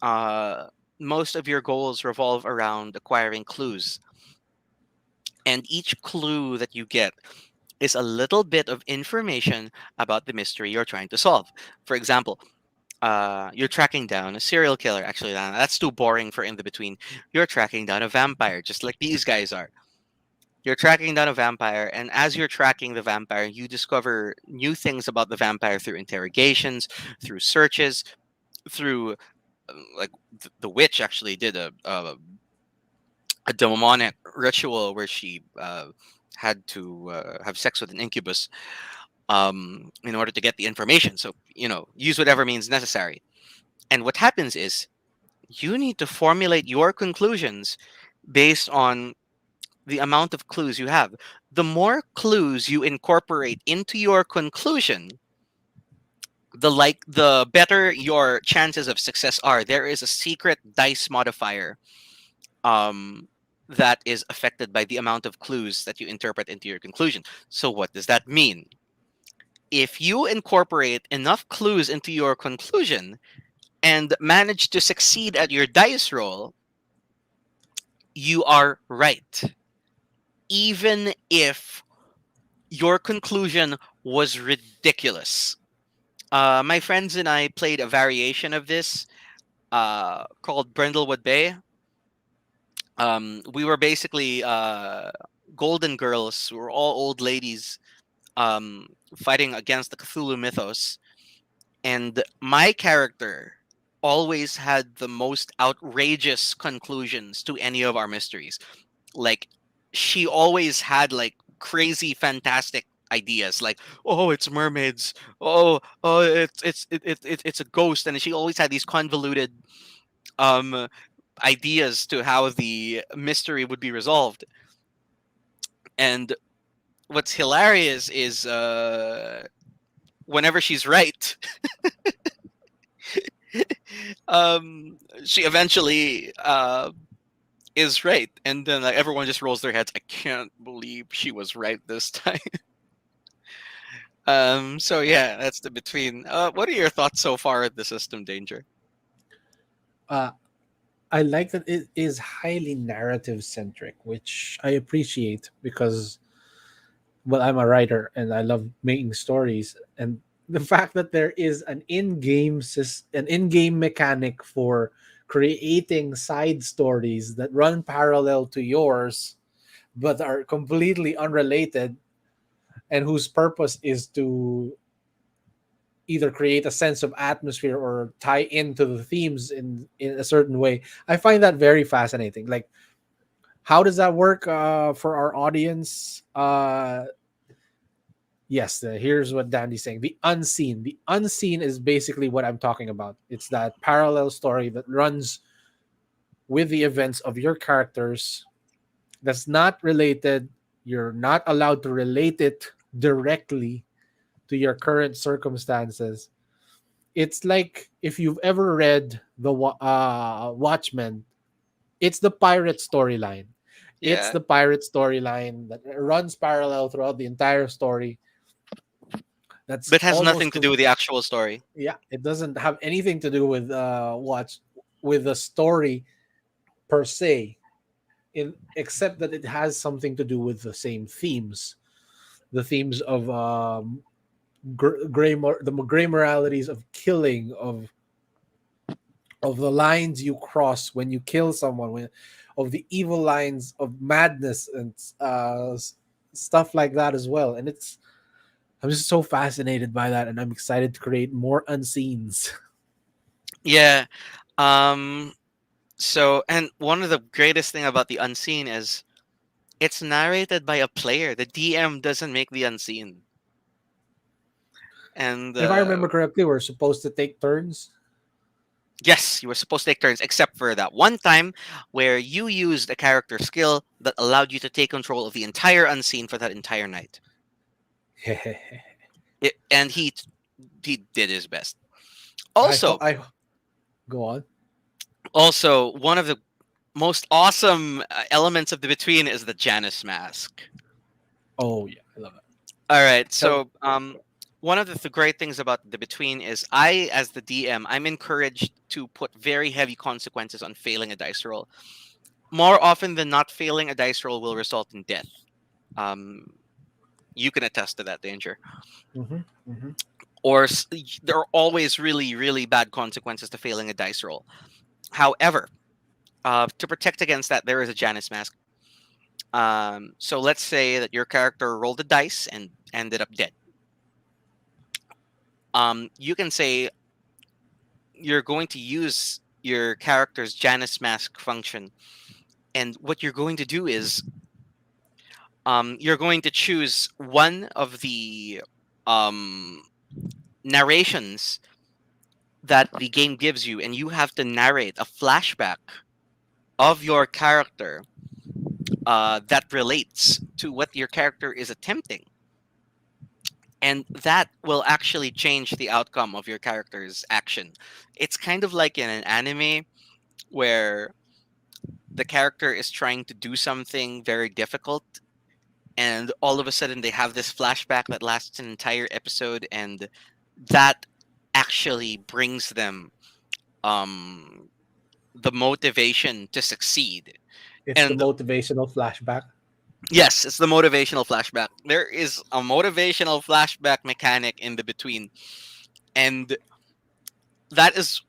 B: uh most of your goals revolve around acquiring clues, and each clue that you get is a little bit of information about the mystery you're trying to solve. For example, you're tracking down a serial killer. Actually, that's too boring for In the Between. You're tracking down a vampire, just like these guys are. You're tracking down a vampire, and as you're tracking the vampire, you discover new things about the vampire through interrogations, through searches, through like the witch actually did a demonic ritual where she had to have sex with an incubus in order to get the information. So, use whatever means necessary. And what happens is you need to formulate your conclusions based on the amount of clues you have. The more clues you incorporate into your conclusion, the better your chances of success are. There is a secret dice modifier um, that is affected by the amount of clues that you interpret into your conclusion. So what does that mean? If you incorporate enough clues into your conclusion and manage to succeed at your dice roll, you are right. Even if your conclusion was ridiculous. My friends and I played a variation of this called Brindlewood Bay. We were basically golden girls. We were all old ladies um, fighting against the Cthulhu mythos. And my character always had the most outrageous conclusions to any of our mysteries. Like, she always had like crazy, fantastic ideas. Like, oh, it's mermaids. Oh, it's a ghost. And she always had these convoluted um ideas to how the mystery would be resolved. And what's hilarious is whenever she's right, she eventually is right, and then like, everyone just rolls their heads. I can't believe she was right this time. So yeah, that's the between. What are your thoughts so far at the system, Danger?
A: Uh, I like that it is highly narrative centric, which I appreciate because, well, I'm a writer and I love making stories. And the fact that there is an in-game mechanic for creating side stories that run parallel to yours but are completely unrelated, and whose purpose is to either create a sense of atmosphere or tie into the themes in a certain way. I find that very fascinating. Like, how does that work for our audience? Yes, here's what Dandy's saying. The unseen is basically what I'm talking about. It's that parallel story that runs with the events of your characters, that's not related. You're not allowed to relate it directly to your current circumstances. It's like if you've ever read the Watchmen, it's the pirate storyline. It's
B: Yeah,
A: the pirate storyline that runs parallel throughout the entire story. That's
B: but has nothing
A: almost
B: to do with the actual story.
A: yeah. It doesn't have anything to do with with the story per se, in except that it has something to do with the same themes, the themes of the gray moralities of killing, of the lines you cross when you kill someone, of the evil lines of madness and stuff like that as well. And I'm just so fascinated by that, and I'm excited to create more unseens.
B: Yeah. Um. So, and one of the greatest thing about the unseen is it's narrated by a player. The DM doesn't make the unseen. And
A: If I remember correctly, we're supposed to take turns.
B: yes, you were supposed to take turns, except for that one time where you used a character skill that allowed you to take control of the entire unseen for that entire night. And he did his best.
A: I hope
B: Also,
A: I go on.
B: one of the most awesome elements of the between is the Janus mask.
A: Oh yeah, I love it.
B: All right,
A: Tell
B: so one of the great things about the between is I, as the DM, I'm encouraged to put very heavy consequences on failing a dice roll. More often than not, failing a dice roll will result in death. Um, you can attest to that, Danger.
A: hmm hmm
B: Or there are always really, really bad consequences to failing a dice roll. However, to protect against that, there is a Janus mask. So let's say that your character rolled a dice and ended up dead. You can say you're going to use your character's Janus mask function. And what you're going to do is you're going to choose one of the um, narrations that the game gives you, and you have to narrate a flashback of your character that relates to what your character is attempting. And that will actually change the outcome of your character's action. It's kind of like in an anime where the character is trying to do something very difficult, and all of a sudden they have this flashback that lasts an entire episode, and that actually brings them um the motivation to succeed.
A: It's the
B: And
A: motivational flashback.
B: yes, it's the motivational flashback. There is a motivational flashback mechanic in the between, and that is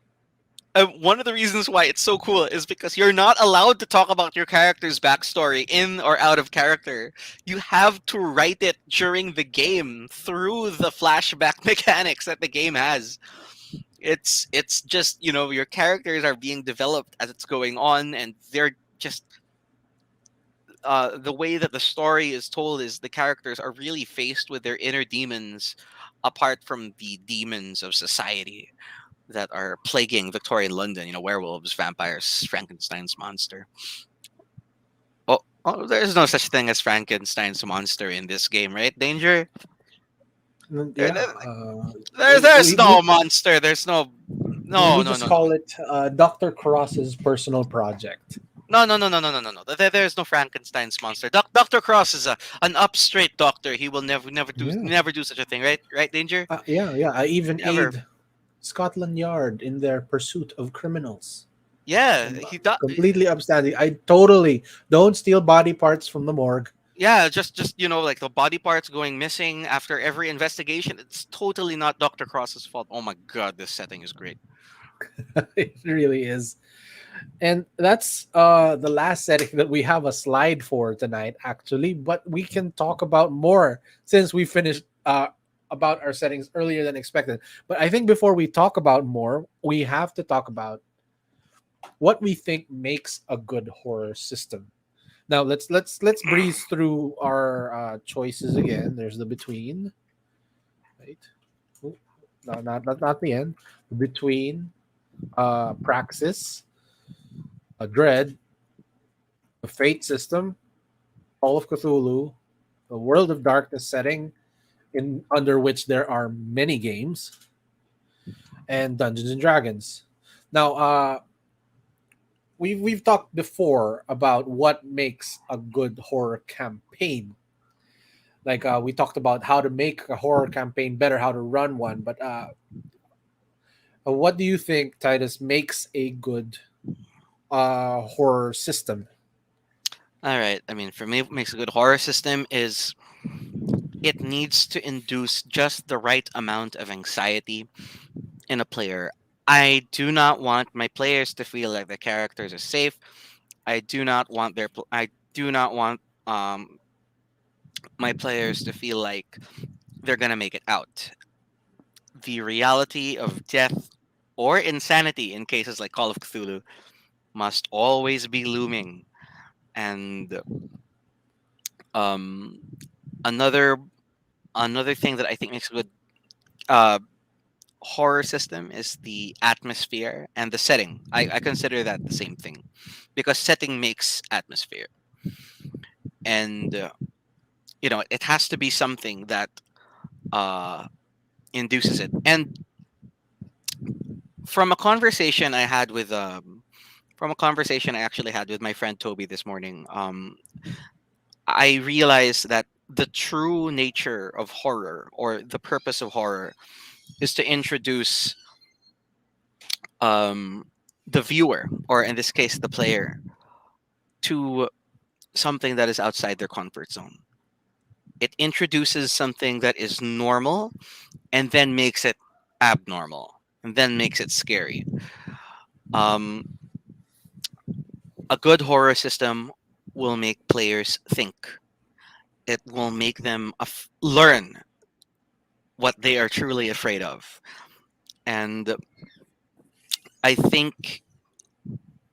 B: one of the reasons why it's so cool is because you're not allowed to talk about your character's backstory in or out of character. You have to write it during the game through the flashback mechanics that the game has. It's just, your characters are being developed as it's going on, and they're just the way that the story is told is the characters are really faced with their inner demons apart from the demons of society that are plaguing Victorian London, werewolves, vampires, Frankenstein's monster. Oh, there's no such thing as Frankenstein's monster in this game, right? Danger? There,
A: Yeah.
B: there- there's
A: We
B: no monster. There's no. No,
A: we
B: no,
A: just
B: no, no.
A: call it Dr. Cross's personal project.
B: No, no, no, no, no, no, no, no. There's no Frankenstein's monster. Dr. Cross is an up straight doctor. He will
A: Yeah.
B: never do such a thing, right? Right, Danger?
A: Yeah, yeah. I even
B: Never.
A: aid Scotland Yard in their pursuit of criminals.
B: Yeah,
A: I'm
B: he does.
A: completely upstanding. I totally don't steal body parts from the morgue.
B: Yeah, just like the body parts going missing after every investigation. It's totally not Dr. Cross's fault. Oh my god, this setting is great.
A: It really is. And that's the last setting that we have a slide for tonight, actually. But we can talk about more since we finished about our settings earlier than expected. But I think before we talk about more, we have to talk about what we think makes a good horror system. Now let's breeze through our choices again. There's the between, right? Oh, no, not the end. Between, Praxis, a Dread, the Fate system, Call of Cthulhu, the World of Darkness setting, in under which there are many games, and Dungeons and Dragons. Now, we've talked before about what makes a good horror campaign. Like we talked about how to make a horror campaign better, how to run one. But what do you think, Titus, makes a good horror system?
B: All right. I mean, for me, what makes a good horror system is it needs to induce just the right amount of anxiety in a player. I do not want my players to feel like the characters are safe. I do not want my players to feel like they're gonna make it out. The reality of death or insanity in cases like Call of Cthulhu must always be looming. And um, another another thing that I think makes a good uh, horror system is the atmosphere and the setting. I consider that the same thing because setting makes atmosphere, and it has to be something that uh, induces it. And from a conversation I had with from a conversation I actually had with my friend Toby this morning, I realized that the true nature of horror or the purpose of horror is to introduce um, the viewer, or in this case, the player, to something that is outside their comfort zone. It introduces something that is normal and then makes it abnormal and then makes it scary. Um, a good horror system will make players think. It will make them learn what they are truly afraid of. And I think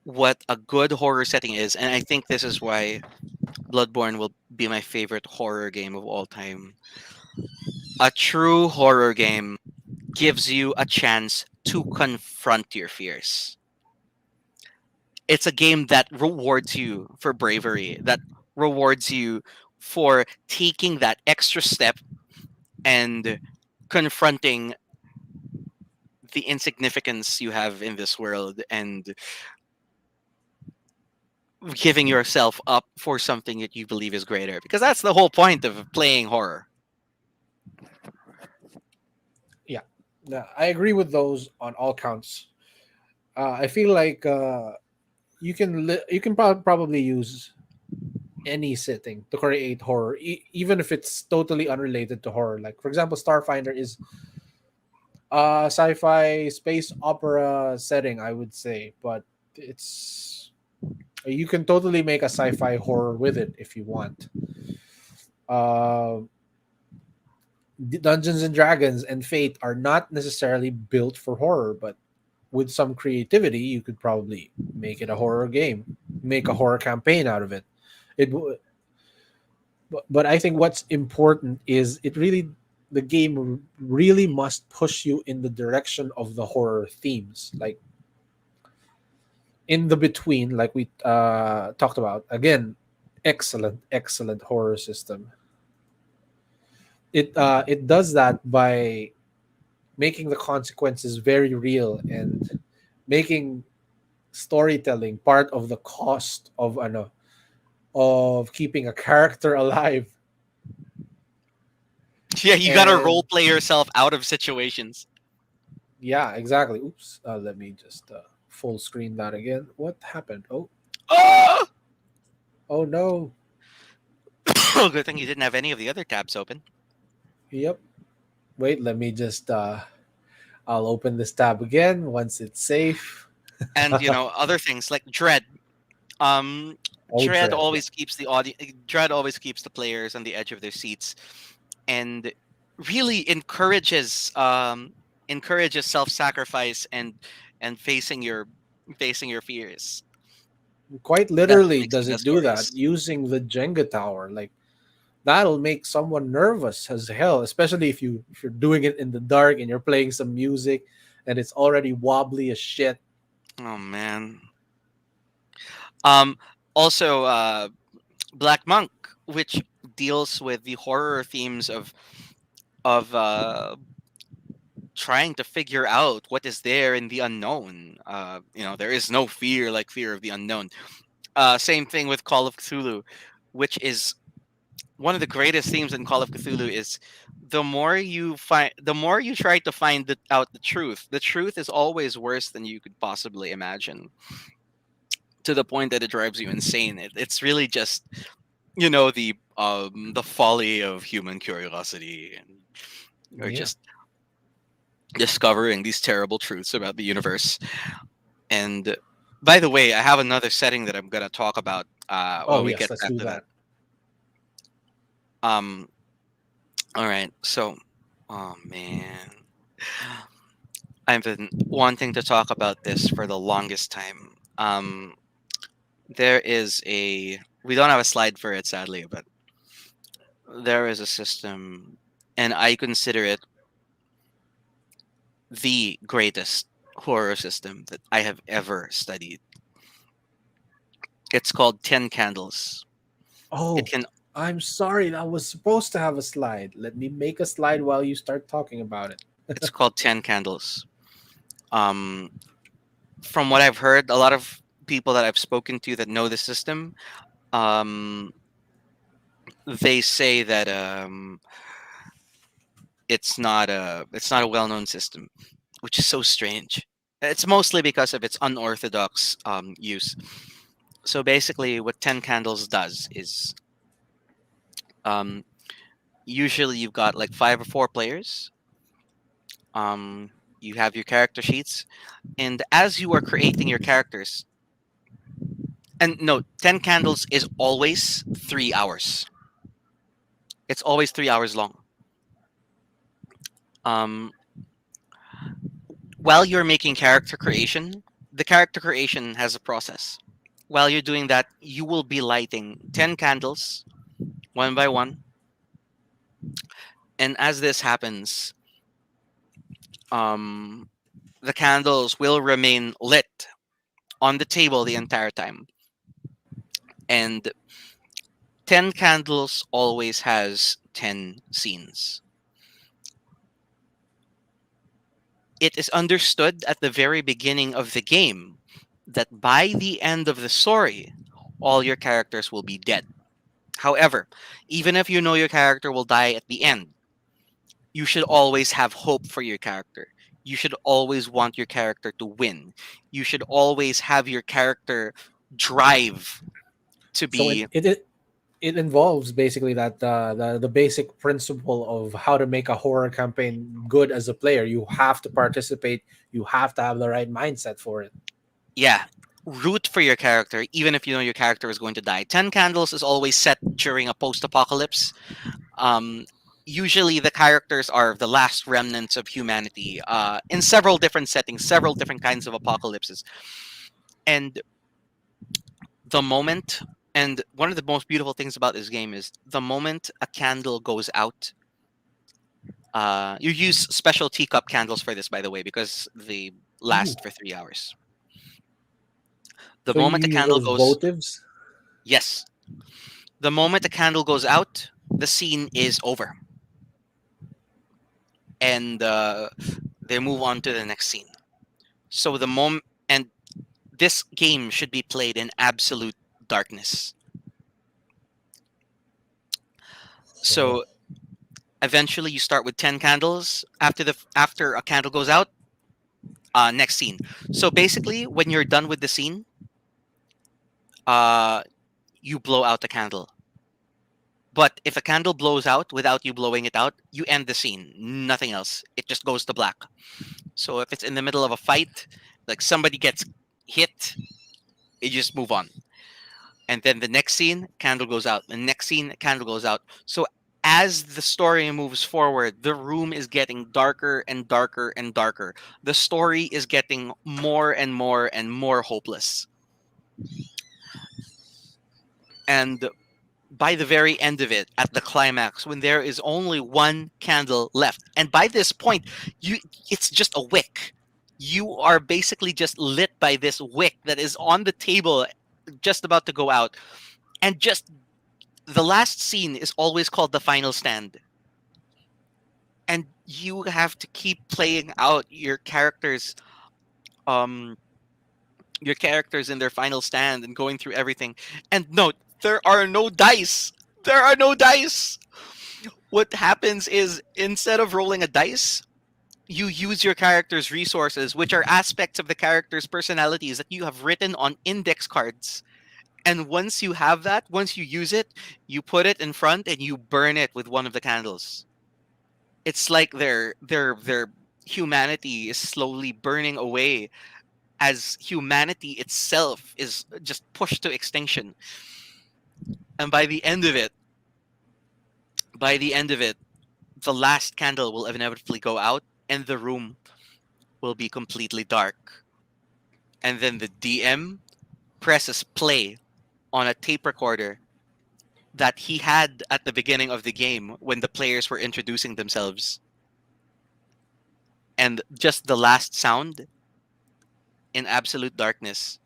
B: what a good horror setting is, and I think this is why Bloodborne will be my favorite horror game of all time. A true horror game gives you a chance to confront your fears. It's a game that rewards you for bravery, that rewards you for taking that extra step and confronting the insignificance you have in this world and giving yourself up for something that you believe is greater, because that's the whole point of playing horror.
A: Yeah, yeah, I agree with those on all counts. I feel like you can probably use any setting to create horror, even if it's totally unrelated to horror. Like for example, Starfinder is a sci-fi space opera setting, I would say, but it's you can totally make a sci-fi horror with it if you want. Uh, Dungeons and Dragons and Fate are not necessarily built for horror, but with some creativity, you could probably make it a horror game, make a horror campaign out of it. It, w- but I think what's important is the game really must push you in the direction of the horror themes, like in the between, like we talked about. Again, excellent horror system. It does that by making the consequences very real and making storytelling part of the cost of ano of keeping a character alive.
B: Yeah, you gotta role
A: And
B: play yourself out of situations.
A: yeah, exactly. Oops. Let me just full screen that again. What happened?
B: Oh!
A: Oh no.
B: Good thing you didn't have any of the other tabs open.
A: Yep. Wait, let me just I'll open this tab again once it's safe.
B: And other things like Dread. Um,
A: Oh, Dread. Yeah.
B: Dread always keeps the players on the edge of their seats, and really encourages self-sacrifice and facing your fears.
A: Quite
B: That's what
A: literally
B: makes the
A: does it
B: best
A: do that
B: stories.
A: using the Jenga tower. Like that'll make someone nervous as hell, especially if you're doing it in the dark and you're playing some music and it's already wobbly as shit.
B: Oh man. Um, Also, Black Monk, which deals with the horror themes of trying to figure out what is there in the unknown. There is no fear like fear of the unknown. Same thing with Call of Cthulhu, which is one of the greatest themes in Call of Cthulhu. Is the more you try to find out the truth. The truth is always worse than you could possibly imagine, to the point that it drives you insane. It's really just the folly of human curiosity, and or
A: Yeah.
B: just discovering these terrible truths about the universe. And by the way, I have another setting that I'm gonna talk about
A: Oh
B: when we
A: yes,
B: get
A: let's
B: back
A: do
B: to that.
A: that.
B: Um, all right, so oh man, I've been wanting to talk about this for the longest time. There is a we don't have a slide for it sadly, but there is a system, and I consider it the greatest horror system that I have ever studied. It's called Ten Candles. It
A: Oh,
B: can.
A: I'm sorry. That was supposed to have a slide. Let me make a slide while you start talking about it.
B: It's called Ten Candles. Um, from what I've heard, a lot of people that I've spoken to that know the system, um, they say that it's not a well known system, which is so strange. It's mostly because of its unorthodox use. So basically, what Ten Candles does is um, usually you've got like 5 or 4 players. Um, you have your character sheets, and as you are creating your characters, and no, 10 candles is always 3 hours. It's always 3 hours long. Um, while you're making character creation, the character creation has a process. While you're doing that, you will be lighting 10 candles one by one. And as this happens, um, the candles will remain lit on the table the entire time. And 10 candles always has 10 scenes. It is understood at the very beginning of the game that by the end of the story, all your characters will be dead. However, even if you know your character will die at the end, you should always have hope for your character. You should always want your character to win. You should always have your character drive to
A: So
B: be.
A: it involves basically that the basic principle of how to make a horror campaign good as a player. You have to participate. You have to have the right mindset for it.
B: Yeah, root for your character even if you know your character is going to die. 10 candles is always set during a post-apocalypse. um Usually the characters are the last remnants of humanity, in several different settings, several different kinds of apocalypses. And the moment and one of the most beautiful things about this game is the moment a candle goes out. You use special teacup candles for this, by the way, because they
A: Ooh.
B: last for 3 hours. The
A: So you
B: moment a
A: use
B: candle
A: those
B: goes
A: votives.
B: Yes, the moment the candle goes out, the scene is over, and they move on to the next scene. So the moment, and this game should be played in absolute darkness.
A: Oh.
B: So eventually, you start with 10 candles. After a candle goes out, next scene. So basically, when you're done with the scene, uh, you blow out the candle. But if a candle blows out without you blowing it out, you end the scene. Nothing else. It just goes to black. So if it's in the middle of a fight, like somebody gets hit, you just move on. And then the next scene, candle goes out. The next scene, candle goes out. So as the story moves forward, the room is getting darker and darker and darker. The story is getting more and more and more hopeless. And by the very end of it, at the climax, when there is only one candle left, and by this point, you it's just a wick. You are basically just lit by this wick that is on the table, just about to go out. And just the last scene is always called the final stand. And you have to keep playing out um your characters in their final stand and going through everything. And note, there are no dice. There are no dice. What happens is instead of rolling a dice, you use your character's resources, which are aspects of the character's personalities that you have written on index cards. And once you have that, once you use it, you put it in front and you burn it with one of the candles. It's like their humanity is slowly burning away as humanity itself is just pushed to extinction. And by the end of it, the last candle will inevitably go out and the room will be completely dark. And then the DM presses play on a tape recorder that he had at the beginning of the game when the players were introducing themselves. And just the last sound, in absolute darkness,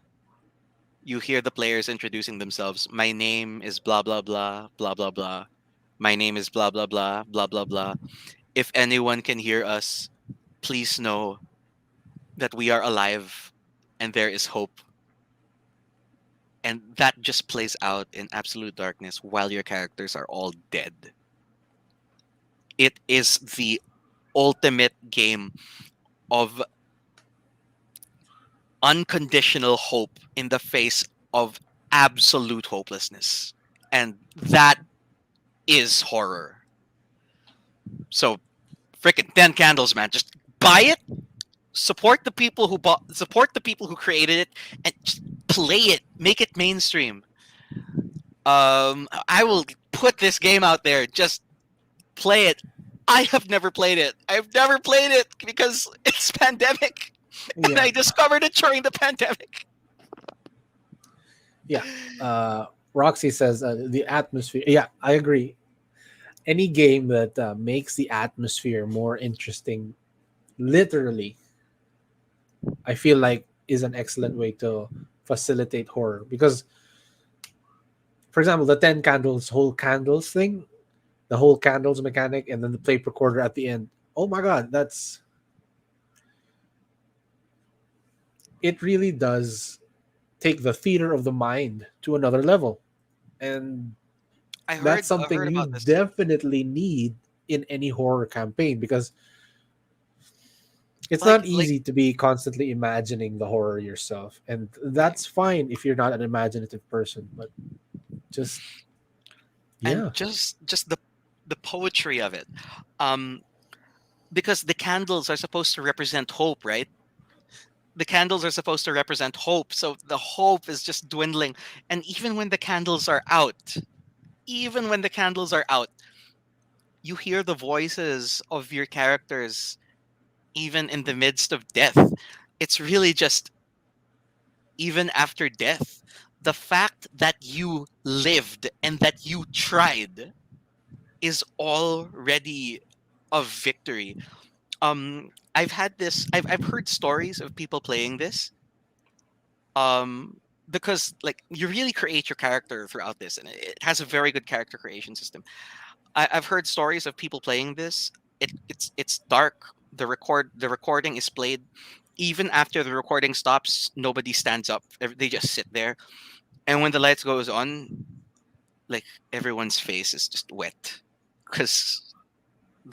B: you hear the players introducing themselves. My name is blah, blah, blah, blah, blah, blah. My name is blah, blah, blah, blah, blah, blah. If anyone can hear us, please know that we are alive and there is hope. And that just plays out in absolute darkness while your characters are all dead. It is the ultimate game of unconditional hope in the face of absolute hopelessness. And that is horror. So freaking 10 candles, man. Just buy it, support the people who created it, and just play it. Make it mainstream. I will put this game out there. Just play it. I have never played it. I've never played it because it's pandemic. And
A: Yeah,
B: I discovered it during the pandemic.
A: yeah. Roxy says the atmosphere. Yeah, I agree. Any game that makes the atmosphere more interesting, literally, I feel like is an excellent way to facilitate horror. Because, for example, the 10 candles, whole candles thing, the whole candles mechanic, and then the tape recorder at the end. Oh my god, it really does take the theater of the mind to another level. And that's
B: I
A: something
B: heard
A: you
B: about this.
A: definitely need in any horror campaign, because it's not
B: Like
A: easy to be constantly imagining the horror yourself, and that's fine if you're not an imaginative person, but just
B: and
A: yeah.
B: just the poetry of it. Um because the candles are supposed to represent hope, right? The candles are supposed to represent hope. So the hope is just dwindling. And even when the candles are out, you hear the voices of your characters even in the midst of death. It's really just even after death. The fact that you lived and that you tried is already a victory. I've heard stories of people playing this um because like you really create your character throughout this, and it has a very good character creation system. I've heard stories of people playing this. It's dark. The recording is played. Even after the recording stops, nobody stands up. They just sit there, and when the lights goes on, like everyone's face is just wet because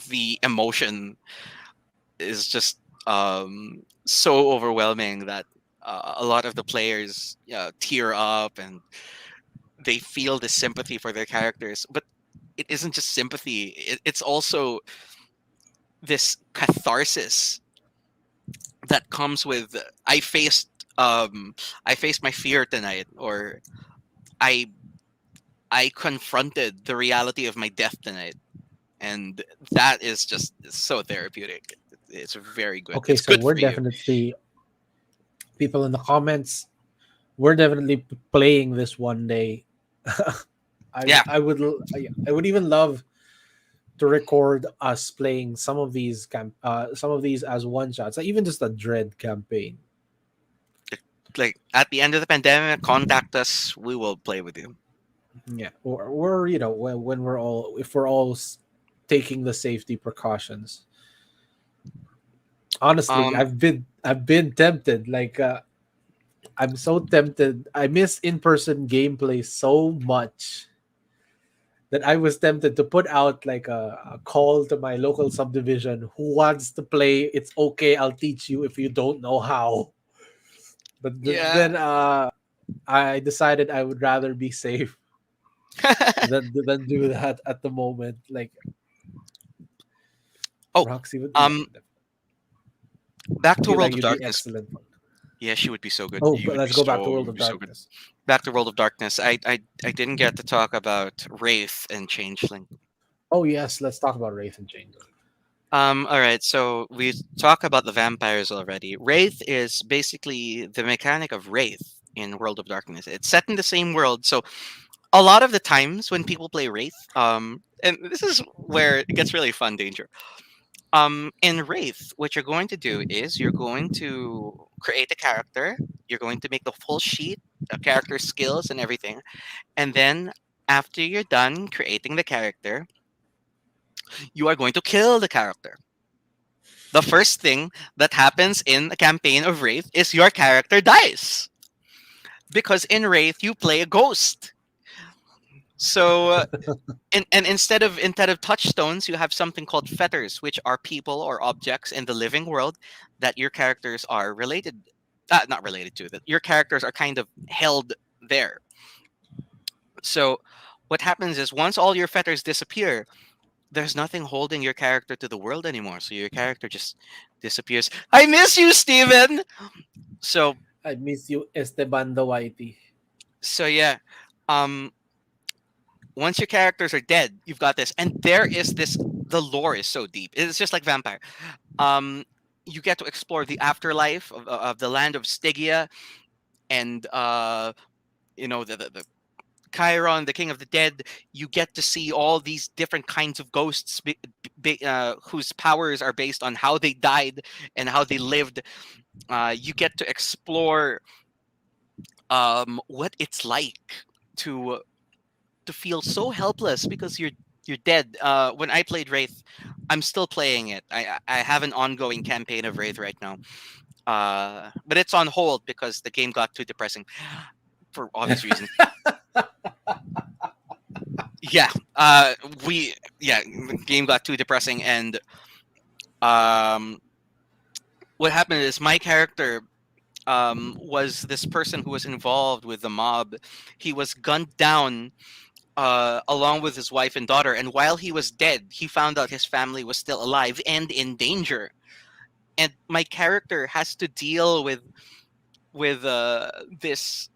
B: the emotion is just so overwhelming that a lot of the players tear up and they feel the sympathy for their characters. But it isn't just sympathy; it's also this catharsis that comes with um I faced my fear tonight, or I I confronted the reality of my death tonight, and that is just so therapeutic. It's very good.
A: Okay,
B: It's
A: so
B: good
A: we're
B: for you.
A: definitely, people in the comments, we're definitely playing this one day.
B: Yeah.
A: I would even love to record us playing some of these as one shots, like even just a dread campaign.
B: Like at the end of the pandemic, contact us. We will play with you.
A: Yeah, or when we're all, if we're all taking the safety precautions. Honestly,
B: Um,
A: I've been tempted. Like I'm so tempted. I miss in person gameplay so much that I was tempted to put out like a call to my local subdivision who wants to play. It's okay, I'll teach you if you don't know how. But
B: yeah.
A: then I decided I would rather be safe than do that at the moment. Like
B: Oh,
A: Roxy would, yeah,
B: um, back
A: I
B: to
A: feel
B: World
A: like
B: of
A: you'd be
B: Darkness.
A: excellent.
B: Yeah, she would be so good.
A: Oh, but let's go back to
B: You
A: World
B: would
A: of
B: be so good.
A: Darkness.
B: Back to World of Darkness. I didn't get to talk about Wraith and Changeling.
A: Oh yes, let's talk about Wraith and Changeling.
B: All right, so we talked about the vampires already. Wraith is basically the mechanic of Wraith in World of Darkness. It's set in the same world, so a lot of the times when people play Wraith, and this is where it gets really fun, Danger. In Wraith, what you're going to do is you're going to create a character. You're going to make the full sheet, character skills and everything, and then after you're done creating the character, you are going to kill the character. The first thing that happens in a campaign of Wraith is your character dies. Because in Wraith, you play a ghost. So, and instead of touchstones, you have something called fetters, which are people or objects in the living world that your characters are related, not related to, that your characters are kind of held there. So, what happens is once all your fetters disappear, there's nothing holding your character to the world anymore. So your character just disappears. I miss you, Steven! So
A: I miss you, Esteban the Whitey.
B: yeah. Um Once your characters are dead, you've got this. And there is this, the lore is so deep. It's just like vampire. Um you get to explore the afterlife of the land of Stygia, and the Chiron, the king of the dead. You get to see all these different kinds of ghosts, whose powers are based on how they died and how they lived. You get to explore what it's like to feel so helpless because you're dead. When I played Wraith, I'm still playing it. I have an ongoing campaign of Wraith right now, but it's on hold because the game got too depressing for obvious reasons. Yeah, we yeah, the game got too depressing, and um, what happened is my character was this person who was involved with the mob. He was gunned down along with his wife and daughter. And while he was dead, he found out his family was still alive and in danger. And my character has to deal with this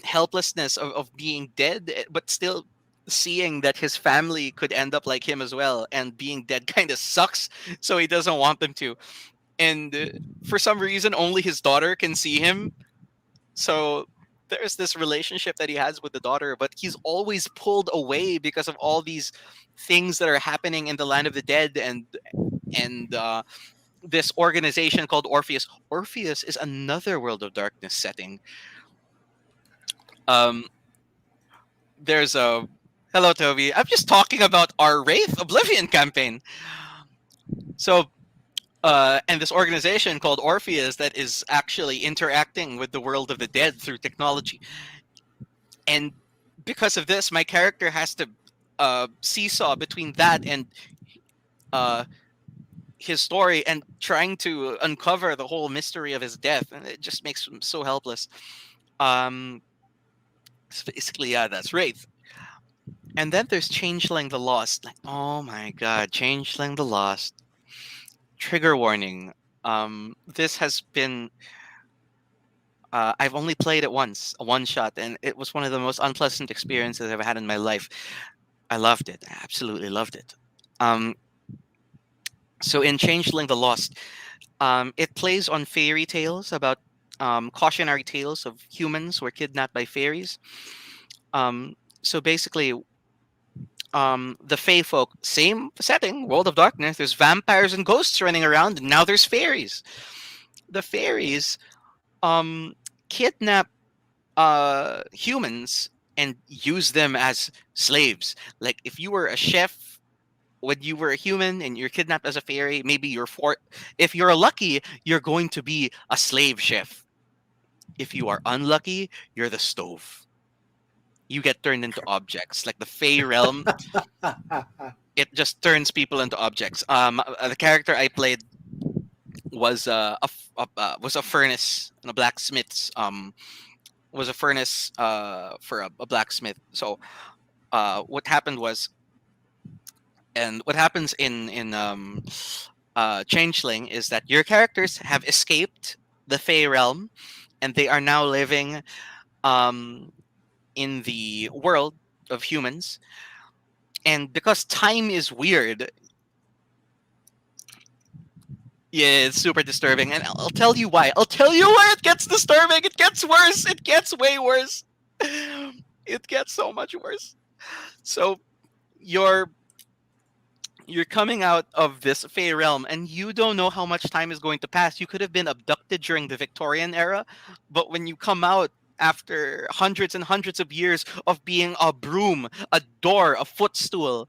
B: helplessness of being dead, but still seeing that his family could end up like him as well. And being dead kind of sucks, so he doesn't want them to. And for some reason, only his daughter can see him. So there's this relationship that he has with the daughter, but he's always pulled away because of all these things that are happening in the land of the dead, and this organization called Orpheus. Orpheus is another World of Darkness setting. Um, there's a Hello, Toby. I'm just talking about our Wraith Oblivion campaign. So, and this organization called Orpheus that is actually interacting with the world of the dead through technology. And because of this, my character has to seesaw between that and uh, his story and trying to uncover the whole mystery of his death, and it just makes him so helpless. Um, so basically, yeah, that's Wraith. And then there's Changeling the Lost. Like, oh my god, Changeling the Lost. Trigger warning. This has been. I've only played it once, a one shot, and it was one of the most unpleasant experiences I've ever had in my life. I loved it. I absolutely loved it. Um, so in Changeling the Lost, it plays on fairy tales about cautionary tales of humans who are kidnapped by fairies. So basically, the Fae folk, same setting, World of Darkness. There's vampires and ghosts running around, and now there's fairies. The fairies um, kidnap humans and use them as slaves. Like if you were a chef when you were a human and you're kidnapped as a fairy, maybe if you're lucky, you're going to be a slave chef. If you are unlucky, you're the stove. You get turned into objects. Like the Fey realm, it just turns people into objects. The character I played was was a furnace and a blacksmith's was a furnace for a blacksmith. So what happened was, and what happens in Changeling is that your characters have escaped the Fey realm, and they are now living um, in the world of humans. And because time is weird, yeah, it's super disturbing. And I'll tell you why. I'll tell you why it gets disturbing. It gets worse. It gets way worse. It gets so much worse. So you're you're coming out of this Fey realm and you don't know how much time is going to pass. You could have been abducted during the Victorian era, but when you come out after hundreds and hundreds of years of being a broom, a door, a footstool,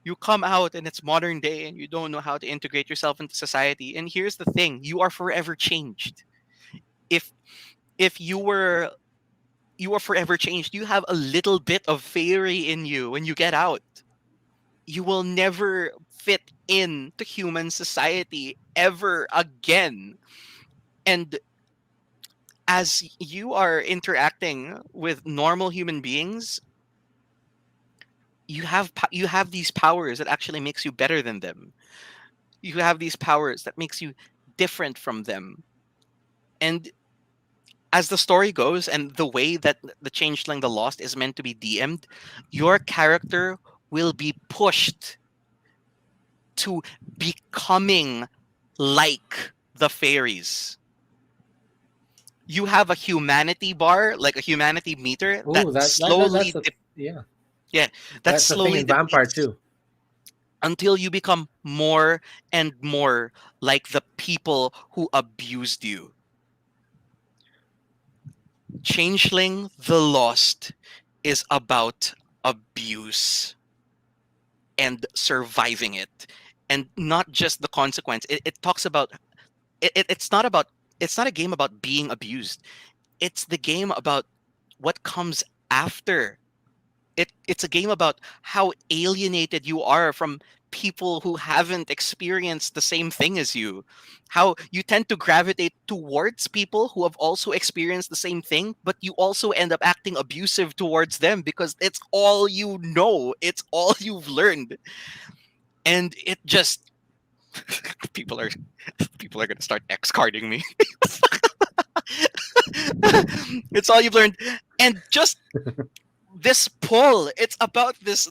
B: you come out and it's modern day and you don't know how to integrate yourself into society. And here's the thing, you are forever changed. If if you are forever changed, you have a little bit of fairy in you when you get out. You will never fit into human society ever again. And as you are interacting with normal human beings, you have these powers that actually makes you better than them. You have these powers that makes you different from them. And as the story goes and the way that the Changeling the Lost is meant to be DM'd, your character will be pushed to becoming like the fairies. You have a humanity bar, like a humanity meter that
A: Oh, that's
B: slowly
A: a yeah.
B: yeah, that
A: That's a thing
B: slowly
A: in Vampire
B: depletes
A: too.
B: until you become more and more like the people who abused you. Changeling the Lost is about abuse and surviving it, and not just the consequence. It talks about it's not about, it's not a game about being abused. It's the game about what comes after. It's a game about how alienated you are from people who haven't experienced the same thing as you. How you tend to gravitate towards people who have also experienced the same thing, but you also end up acting abusive towards them because it's all you know, it's all you've learned. And it just people are people are gonna start X carding me. It's all you've learned. And just this pull, it's about this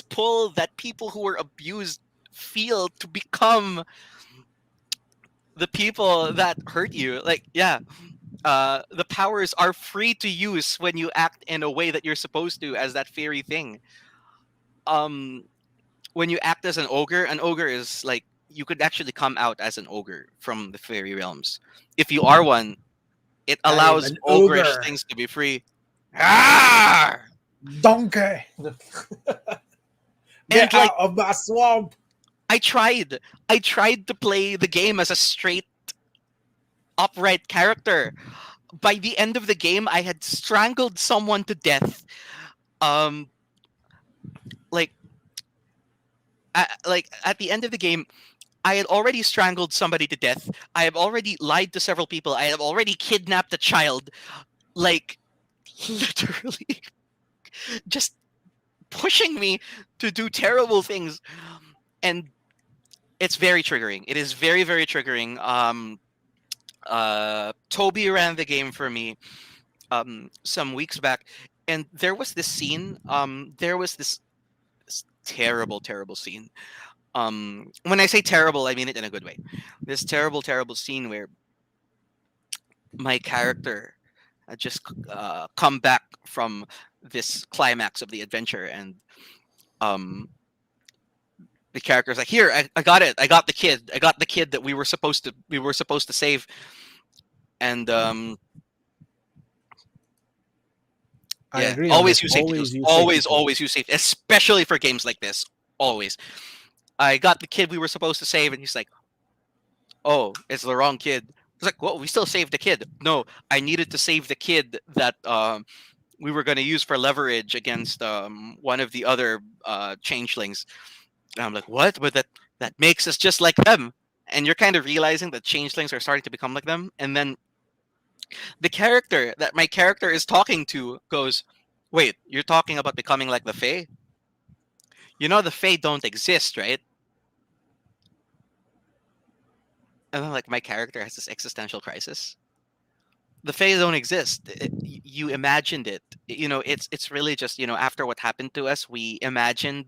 B: pull that people who were abused feel to become the people that hurt you. Like, yeah, the powers are free to use when you act in a way that you're supposed to, as that fairy thing. um when you act as an ogre is like, you could actually come out as an ogre from the fairy realms. If you are one, it
A: I'm
B: allows
A: an
B: ogreish
A: ogre.
B: things to be free. Ah!
A: Donkey.
B: And
A: Get
B: like,
A: out of my swamp.
B: I tried. I tried to play the game as a straight, upright character. By the end of the game, I had strangled someone to death. Um, like, like at the end of the game, I had already strangled somebody to death. I have already lied to several people. I have already kidnapped a child. Like, literally, just pushing me to do terrible things. And it's very triggering. It is very, very triggering. Toby ran the game for me some weeks back, and there was this scene. There was this terrible, terrible scene. When I say terrible, I mean it in a good way. This terrible, terrible scene where my character had just come back from this climax of the adventure, and um, the character's like, "Here, I got it. I got the kid. I got the kid that we were supposed to save." And
A: I
B: yeah,
A: agree on
B: always
A: this.
B: use safety tools.
A: Always use safety
B: Always,
A: tools.
B: always use safety, especially for games like this. Always. I got the kid we were supposed to save, and he's like, "Oh, it's the wrong kid." It's like, "Well, we still saved the kid." No, I needed to save the kid that we were going to use for leverage against one of the other changelings. And I'm like, "What?" But that makes us just like them. And you're kind of realizing that changelings are starting to become like them. And then the character that my character is talking to goes, "Wait, you're talking about becoming like the Fae? You know the Fae don't exist, right?" And then like my character has this existential crisis. The Fae don't exist. You imagined it. It's really just, after what happened to us, we imagined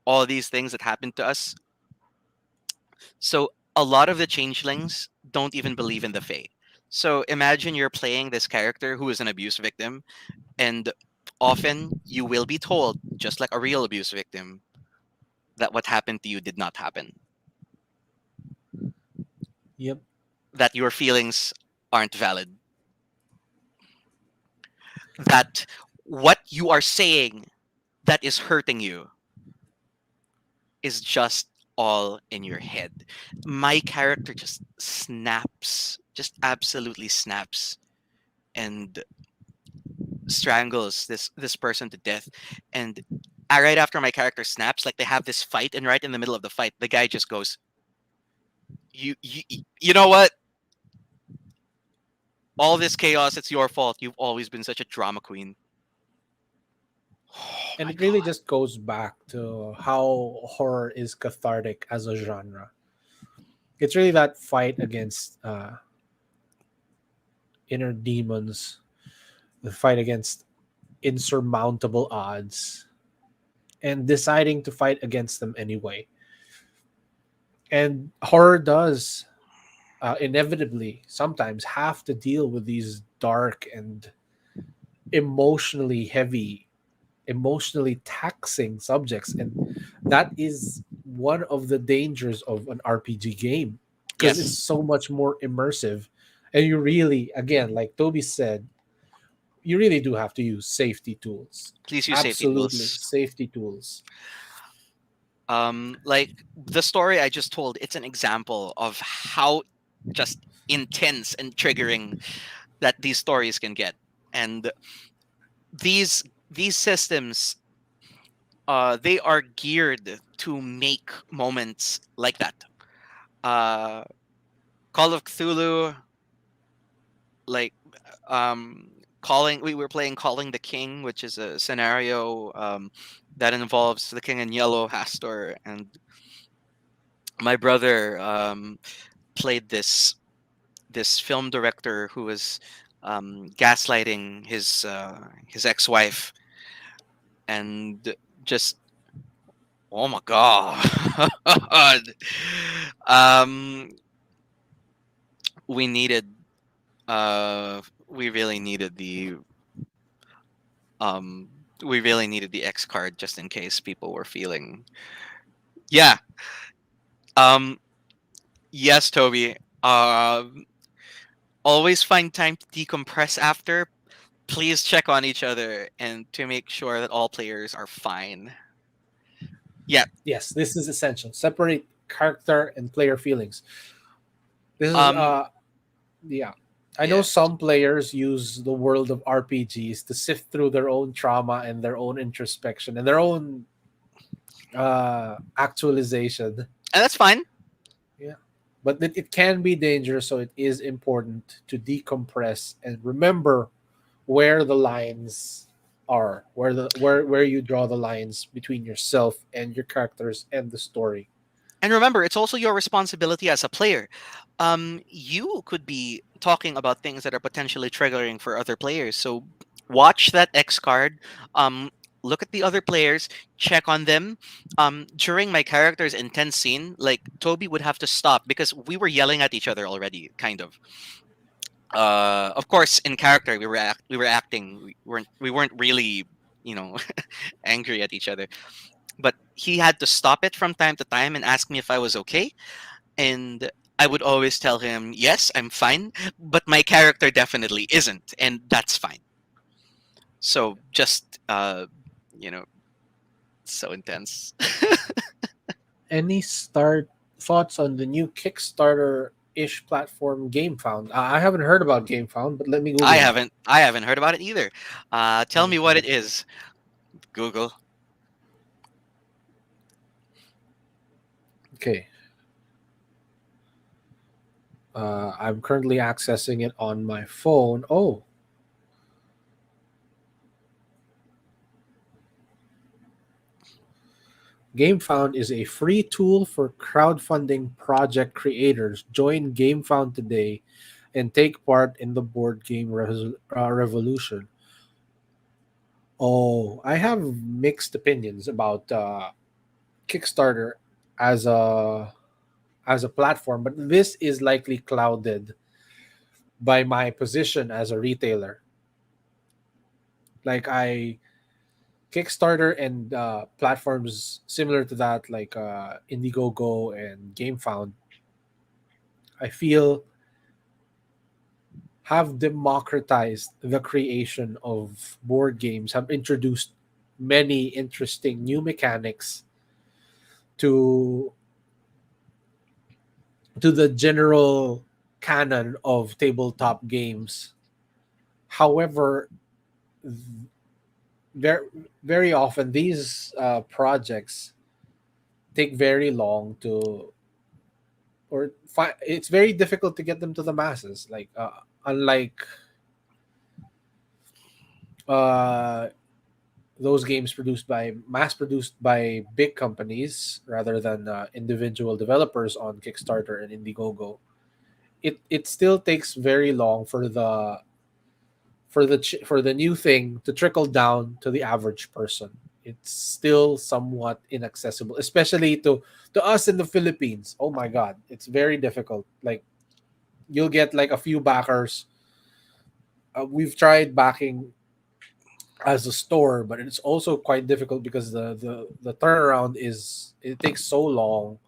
B: all these things that happened to us. So a lot of the changelings don't even believe in the Fae. So imagine you're playing this character who is an abuse victim, and often you will be told, just like a real abuse victim, that what happened to you did not happen,
A: Yep.
B: that your feelings aren't valid, that what you are saying that is hurting you is just all in your head. My character just snaps, just absolutely snaps, and strangles this person to death. And right after my character snaps, like they have this fight, and right in the middle of the fight, the guy just goes, you know what? All this chaos, it's your fault. You've always been such a drama queen." Oh
A: And
B: my
A: it really
B: god.
A: just goes back to how horror is cathartic as a genre. It's really that fight against inner demons, the fight against insurmountable odds, and deciding to fight against them anyway. And horror does inevitably sometimes have to deal with these dark and emotionally heavy, emotionally taxing subjects. And that is one of the dangers of an RPG game because it's
B: Yes,
A: so much more immersive. And you really, again, like Toby said, you really do have to use safety tools.
B: please use safety
A: Absolutely,
B: tools.
A: safety tools.
B: Like the story I just told, it's an example of how just intense and triggering that these stories can get. And these systems, they are geared to make moments like that. Uh, Call of Cthulhu, like um, calling. We were playing Calling the King, which is a scenario that involves the King in Yellow, Hastor, and my brother played this film director who was gaslighting his ex-wife, and just, oh my god. um we needed we really needed the um we really needed the X card just in case people were feeling. Yeah. um yes, Toby. Always find time to decompress after. Please check on each other and to make sure that all players are fine. Yeah.
A: Yes, this is essential. Separate character and player feelings. This is
B: um
A: yeah. I know
B: yeah.
A: some players use the world of RPGs to sift through their own trauma and their own introspection and their own actualization.
B: And that's fine.
A: Yeah. But it can be dangerous, so it is important to decompress and remember where the lines are, where you draw the lines between yourself and your characters and the story.
B: And remember, it's also your responsibility as a player. You could be talking about things that are potentially triggering for other players. So watch that X card. Um, Look at the other players. Check on them. During my character's intense scene, like Toby would have to stop because we were yelling at each other already, kind of. Of course, in character, we were acting. We weren't really, you know, angry at each other. But he had to stop it from time to time and ask me if I was okay, and I would always tell him, "Yes, I'm fine," but my character definitely isn't, and that's fine. So just you know, so intense.
A: Any start thoughts on the new Kickstarter ish platform GameFound? I haven't heard about GameFound, but let me
B: I
A: Google it.
B: haven't I haven't heard about it either. Tell me what it
A: GameFound.
B: is, Google.
A: Okay. I'm currently accessing it on my phone. Oh, GameFound is a free tool for crowdfunding project creators. Join GameFound today and take part in the board game revolution. Oh, I have mixed opinions about Kickstarter as a platform, but this is likely clouded by my position as a retailer. Like I Kickstarter and platforms similar to that, like Indiegogo and GameFound, I feel have democratized the creation of board games, have introduced many interesting new mechanics to the general canon of tabletop games. However, very very often these projects take very long to it's very difficult to get them to the masses. Like unlike uh, those games mass produced by big companies rather than individual developers on Kickstarter and Indiegogo, it still takes very long for the new thing to trickle down to the average person. it's still somewhat inaccessible, especially to us in the Philippines. Oh my god, it's very difficult. Like you'll get like a few backers. We've tried backing as a store, but it's also quite difficult because the turnaround is it takes so long.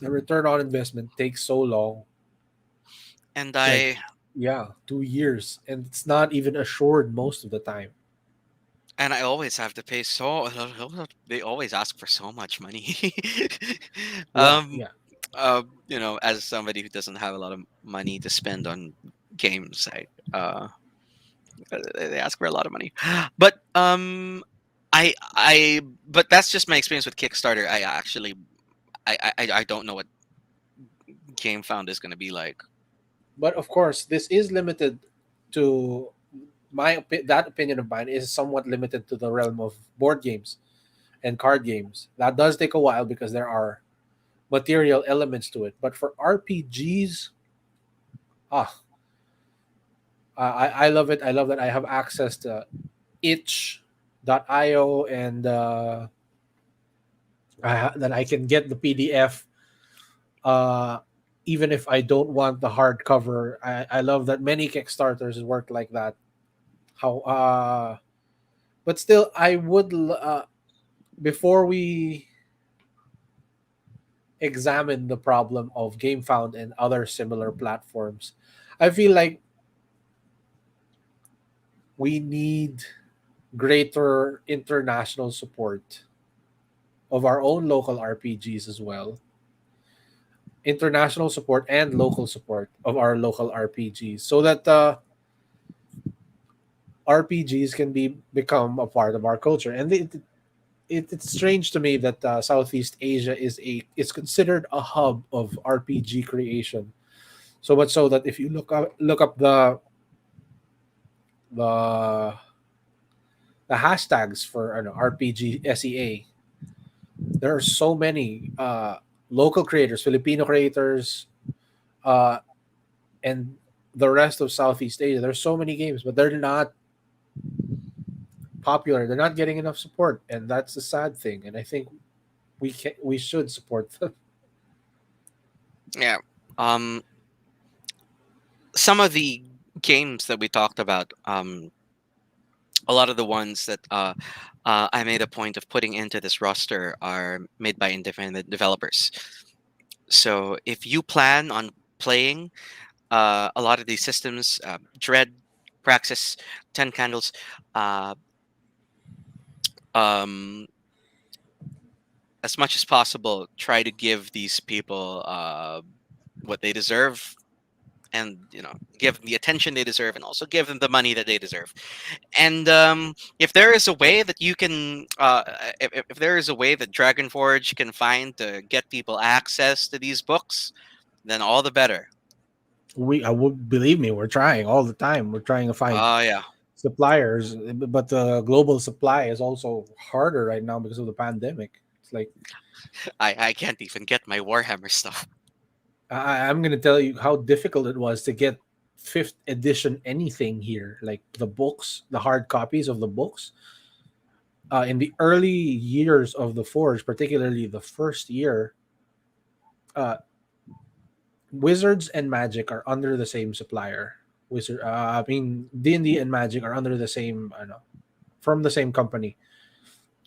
A: The return on investment takes so long,
B: And
A: like
B: I
A: yeah, 2 years, and it's not even assured most of the time.
B: and I always have to pay so they always ask for so much money.
A: Yeah,
B: um
A: yeah.
B: as somebody who doesn't have a lot of money to spend on games, they ask for a lot of money. But but that's just my experience with Kickstarter. I actually I don't know what Game Found is going to be like.
A: But of course, this is limited to that opinion of mine is somewhat limited to the realm of board games and card games. That does take a while because there are material elements to it. But for RPGs, ah, I love it. I love that I have access to itch.io and that I can get the PDF uh, even if I don't want the hardcover. I love that many Kickstarters work like that. How but still I would before we examine the problem of GameFound and other similar platforms, I feel like we need greater international support of our own local RPGs as well. International support and local support of our local RPGs so that RPGs can become a part of our culture. And it's strange to me that Southeast Asia is considered a hub of RPG creation. So much so that if you look up the the hashtags for RPG SEA, there are so many local creators, Filipino creators, uh, and the rest of Southeast Asia. There's so many games, but they're not popular. They're not getting enough support, and that's a sad thing. And I think we should support them.
B: Yeah. Um, some of the games that we talked about, a lot of the ones that I made a point of putting into this roster are made by independent developers. So if you plan on playing a lot of these systems, Dread, Praxis, Ten Candles, uh, um, as much as possible, try to give these people what they deserve, and give them the attention they deserve, and also give them the money that they deserve. And if there is a way that you can if there is a way that Dragonforge can find to get people access to these books, then all the better.
A: We I would believe me, we're trying all the time. We're trying to find
B: Oh yeah.
A: suppliers, but the global supply is also harder right now because of the pandemic. It's like
B: I can't even get my Warhammer stuff.
A: I'm gonna tell you how difficult it was to get fifth edition anything here, like the books, the hard copies of the books. In the early years of the Forge, particularly the first year, uh, Wizards and Magic are under the same supplier. I mean D&D and Magic are under the same, I know, from the same company.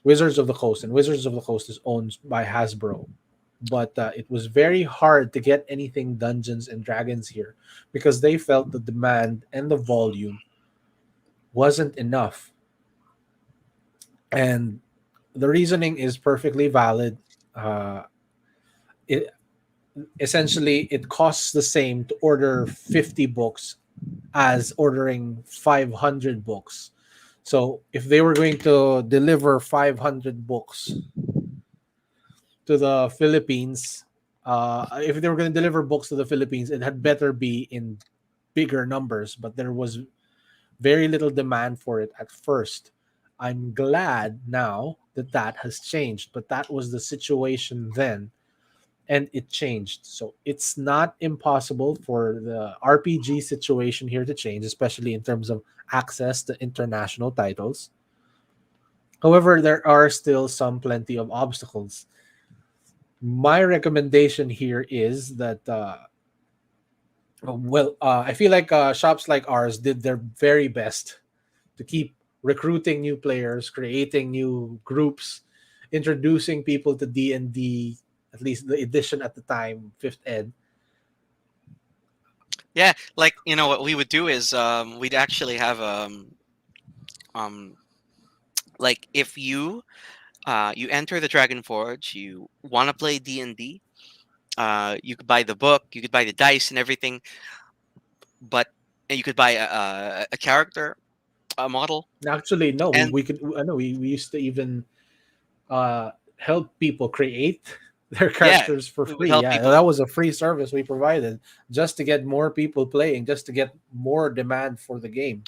A: Wizards of the Coast, and Wizards of the Coast is owned by Hasbro. But it was very hard to get anything Dungeons and Dragons here because they felt the demand and the volume wasn't enough. And the reasoning is perfectly valid. Uh, it essentially it costs the same to order 50 books as ordering 500 books. So if they were going to deliver 500 books to the Philippines, if they were going to deliver books to the Philippines, it had better be in bigger numbers. But there was very little demand for it at first. I'm glad now that that has changed, but that was the situation then, and it changed. So it's not impossible for the RPG situation here to change, especially in terms of access to international titles. However, there are still some plenty of obstacles. My recommendation here is that I feel like shops like ours did their very best to keep recruiting new players, creating new groups, introducing people to D&D, at least the edition at the time, 5th ed.
B: Yeah, like what we would do is we'd actually have um like if you enter the Dragonforge, you want to play D&D, you could buy the book, you could buy the dice and everything, but and you could buy a character, a model,
A: Actually, no,
B: and
A: we could I know we used to even uh help people create their
B: yeah,
A: characters for
B: we would
A: free.
B: help
A: Yeah,
B: people.
A: that was a free service we provided just to get more people playing, just to get more demand for the game.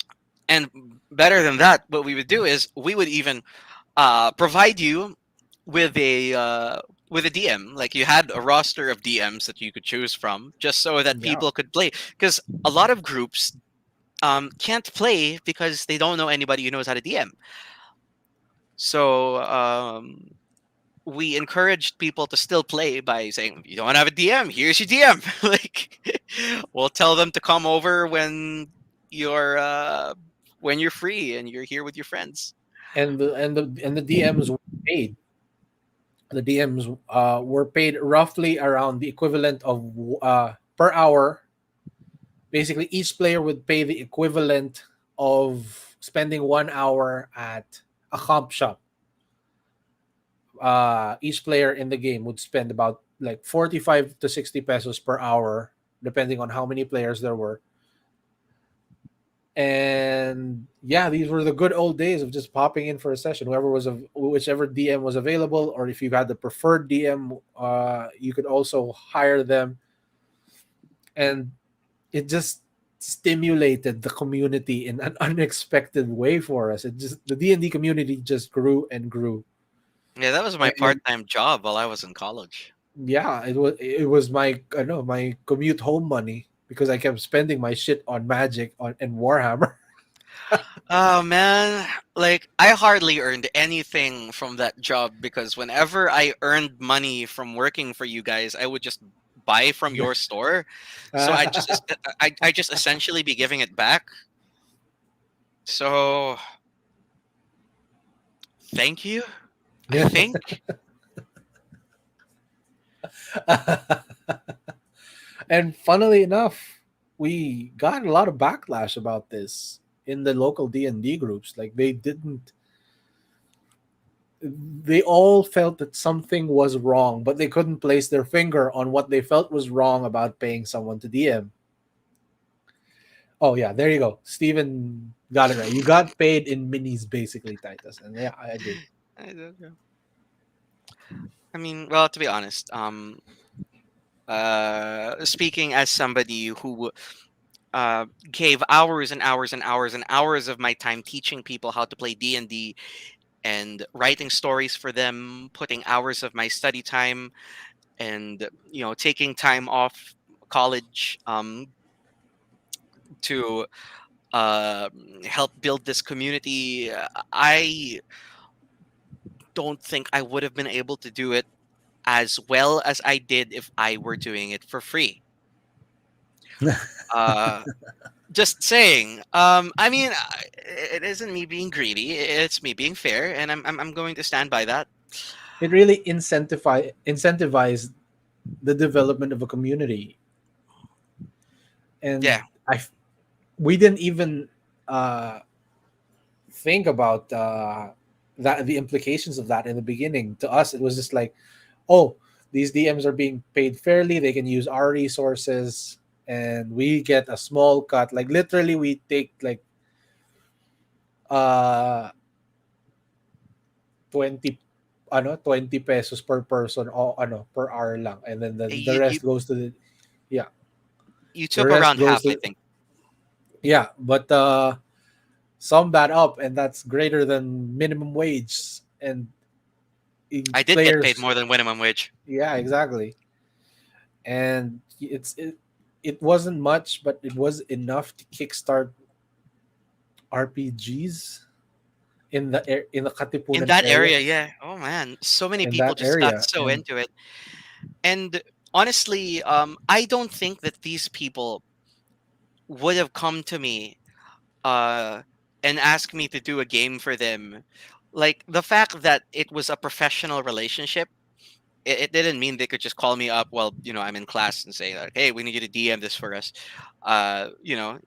B: And better than that, what we would do is we would even provide you with a DM. Like you had a roster of DMs that you could choose from, just so that
A: Yeah.
B: people could play. Because a lot of groups can't play because they don't know anybody who knows how to DM. So we encouraged people to still play by saying, "You don't have a DM? Here's your DM." Like we'll tell them to come over you're uh, when you're free and you're here with your friends.
A: And the DMs were paid. The DMs were paid roughly around the equivalent of per hour. Basically, each player would pay the equivalent of spending 1 hour at a comp shop. Each player in the game would spend about like 45 to 60 pesos per hour, depending on how many players there were. And yeah, these were the good old days of just popping in for a session. Whichever DM was available, or if you had the preferred DM, you could also hire them, and it just stimulated the community in an unexpected way for us. It just the D&D community just grew and grew.
B: Yeah, that was my
A: And
B: part-time job while I was in college.
A: yeah, it was my I know my commute home money because I kept spending my shit on Magic on and Warhammer.
B: Oh man, like I hardly earned anything from that job because whenever I earned money from working for you guys, I would just buy from your store. So I just essentially be giving it back. So thank you, I think.
A: And funnily enough, we got a lot of backlash about this in the local D&D groups. Like they all felt that something was wrong, but they couldn't place their finger on what they felt was wrong about paying someone to DM. Oh yeah, there you go. Steven got it right. You got paid in minis basically, Titus. And yeah, I agree.
B: I don't know. I mean, well, to be honest, speaking as somebody who gave hours and hours and hours and hours of my time teaching people how to play D&D and writing stories for them, putting hours of my study time and taking time off college to uh, help build this community. I don't think I would have been able to do it as well as I did if I were doing it for free. Uh, just saying. I mean, it isn't me being greedy. It's me being fair, and I'm going to stand by that.
A: It really incentivized the development of a community. And
B: Yeah,
A: I we didn't even uh think about that the implications of that in the beginning. To us, it was just like, oh, these DMs are being paid fairly. They can use our resources, and we get a small cut. Like literally, we take like uh 20 20 pesos per person o per hour lang, and then the
B: you you
A: rest goes to the yeah
B: you
A: the
B: took
A: rest
B: around
A: goes
B: half, I
A: to
B: think.
A: yeah, but sum that up, and that's greater than minimum wage. And
B: I did get paid
A: players,
B: more than minimum wage.
A: yeah, exactly. And it wasn't much, but it was enough to kickstart RPGs in the
B: In
A: Katipunan
B: that
A: area.
B: area, yeah. Oh man, so many
A: In
B: people
A: that
B: just got
A: area,
B: so
A: and
B: into it. And honestly, I don't think that these people would have come to me uh, and asked me to do a game for them. Like the fact that it was a professional relationship, it didn't mean they could just call me up while I'm in class and say like, "Hey, we need you to DM this for us."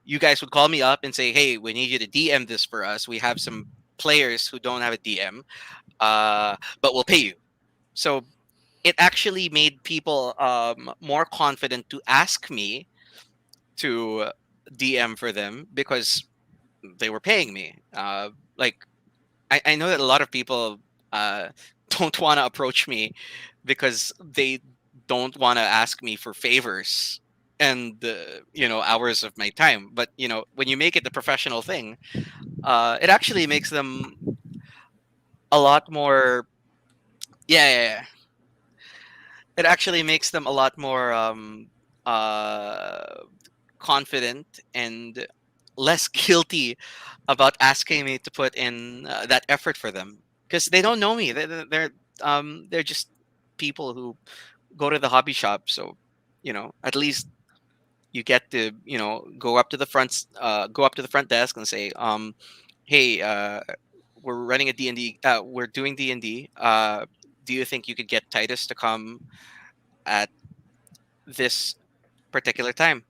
B: You guys would call me up and say, "Hey, we need you to DM this for us. We have some players who don't have a DM, but we'll pay you." So it actually made people more confident to ask me to DM for them because they were paying me. Like I know that a lot of people uh, don't want to approach me because they don't want to ask me for favors and hours of my time. But when you make it a professional thing, it actually makes them a lot more. Yeah, yeah, yeah. It actually makes them a lot more uh, confident and less guilty about asking me to put in that effort for them because they don't know me. They're just people who go to the hobby shop. So at least you get to go up to the front desk and say, "Hey, we're running a D&D. We're doing D&D. Do you think you could get Titus to come at this particular time?"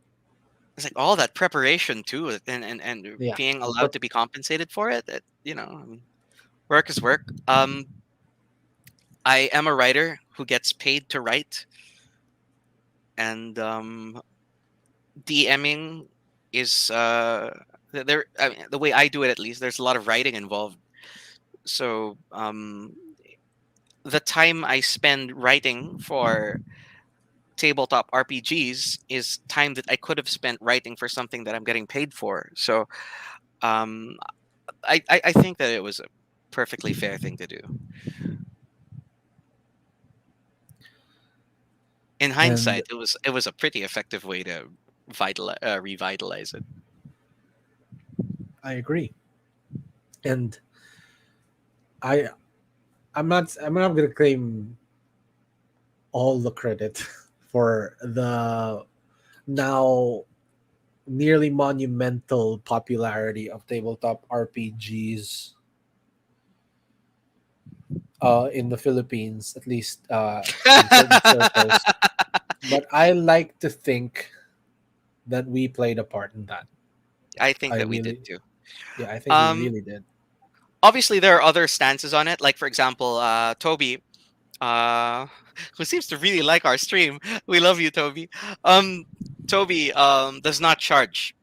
B: It's like all that preparation too, and
A: yeah,
B: being
A: the
B: allowed to be compensated for it. I mean, work is work. I am a writer who gets paid to write, and DMing is there. I mean, the way I do it, at least, there's a lot of writing involved. So the time I spend writing for tabletop RPGs is time that I could have spent writing for something that I'm getting paid for. So um, I think that it was a perfectly fair thing to do. In
A: and
B: hindsight, it was a pretty effective way to revitalize it.
A: I agree. And I I'm not gonna claim all the credit for the now nearly monumental popularity of tabletop RPGs in the Philippines, at least in certain circles. But I like to think that we played a part in that.
B: I think
A: I
B: that we did
A: really,
B: too.
A: yeah, I think we
B: Um,
A: really did.
B: Obviously, there are other stances on it. Like for example, Toby, uh, who seems to really like our stream. We love you, Toby. Um, Toby does not charge.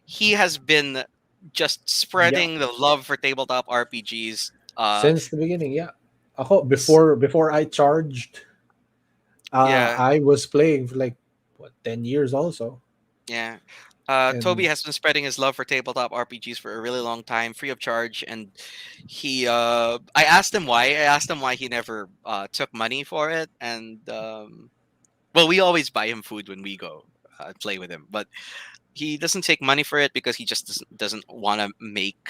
B: He has been just
A: Yeah,
B: spreading the love for tabletop RPGs.
A: since the beginning. Yeah, ako,
B: S-
A: before I charged,
B: yeah,
A: I was playing for like what 10 years also,
B: yeah. Toby
A: and
B: has been spreading his love for tabletop RPGs for a really long time, free of charge. And I asked him why. I asked him why he never took money for it. And well, we always buy him food when we go play with him, but he doesn't take money for it because he just doesn't want to make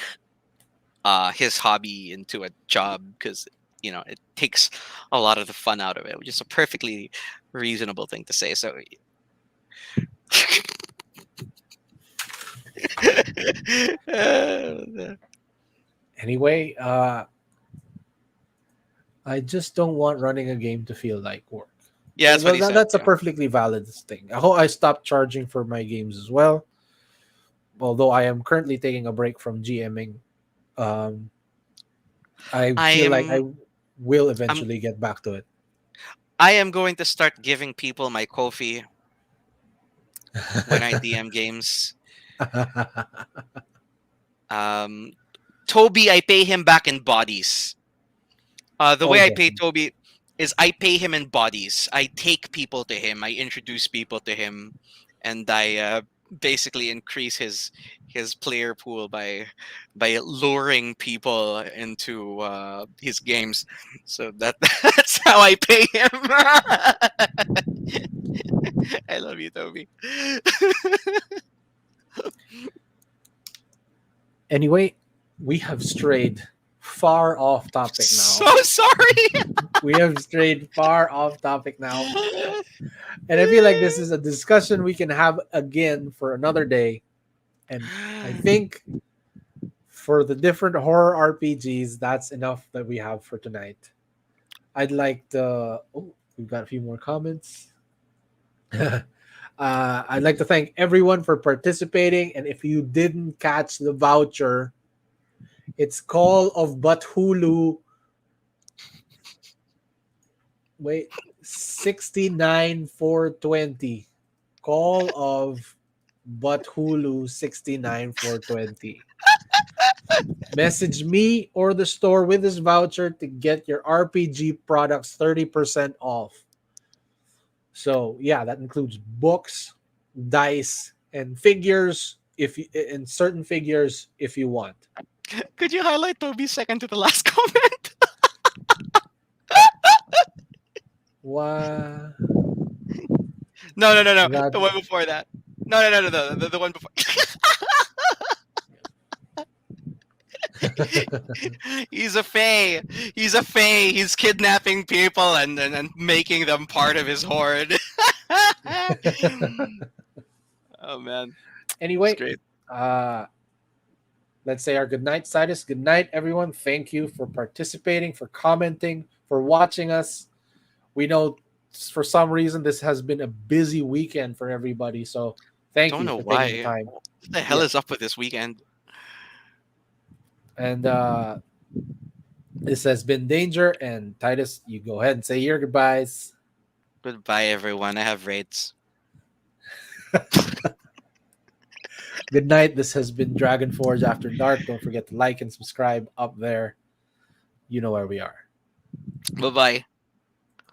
B: his hobby into a job because it takes a lot of the fun out of it, which is a perfectly reasonable thing to say. So
A: anyway, I just don't want running a game to feel like work.
B: yeah, that's what he said.
A: That's a
B: Yeah.
A: perfectly valid thing. I stopped charging for my games as well, although I am currently taking a break from GMing. Um, I feel like I
B: I'm
A: will
B: I'm
A: eventually get back to it.
B: I am going to start giving people my Kofi when I DM games. Um, Toby, I pay him back in bodies. The
A: Oh,
B: way I pay
A: definitely.
B: Toby is I pay him in bodies. I take people to him. I introduce people to him, and I basically increase his player pool by luring people into his games. So that's how I pay him. I love you, Toby.
A: Anyway, we have strayed. far off topic
B: So
A: now.
B: sorry.
A: We have strayed far off topic now. And I feel like this is a discussion we can have again for another day. And I think for the different horror RPGs, that's enough that we have for tonight. I'd like to. Oh, we've got a few more comments. I'd like to thank everyone for participating. And if you didn't catch the voucher, it's Call of Butthulu. Wait, 69420. Call of Butthulu 69420. Message me or the store with this voucher to get your RPG products 30% off. So yeah, that includes books, dice, and figures. If you, and certain figures, if you want.
B: Could you highlight Toby's second to the last comment?
A: What?
B: No, no, no, no.
A: That
B: The one before that. No, no, no, no, the one before. He's a fae. He's a fae. He's kidnapping people and making them part of his horde. Oh man, it's
A: anyway,
B: great.
A: uh, let's say our good night, Titus. Good night, everyone. Thank you for participating, for commenting, for watching us. We know for some reason this has been a busy weekend for everybody, so thank
B: Don't
A: you
B: know
A: for taking the
B: why.
A: time.
B: What the hell
A: Yeah,
B: is up with this weekend?
A: and this has been Danger, and Titus, you go ahead and say your goodbyes.
B: Goodbye, everyone. I have rates.
A: Good night. This has been Dragonforge After Dark. Don't forget to like and subscribe up there. You know where we are.
B: Bye bye.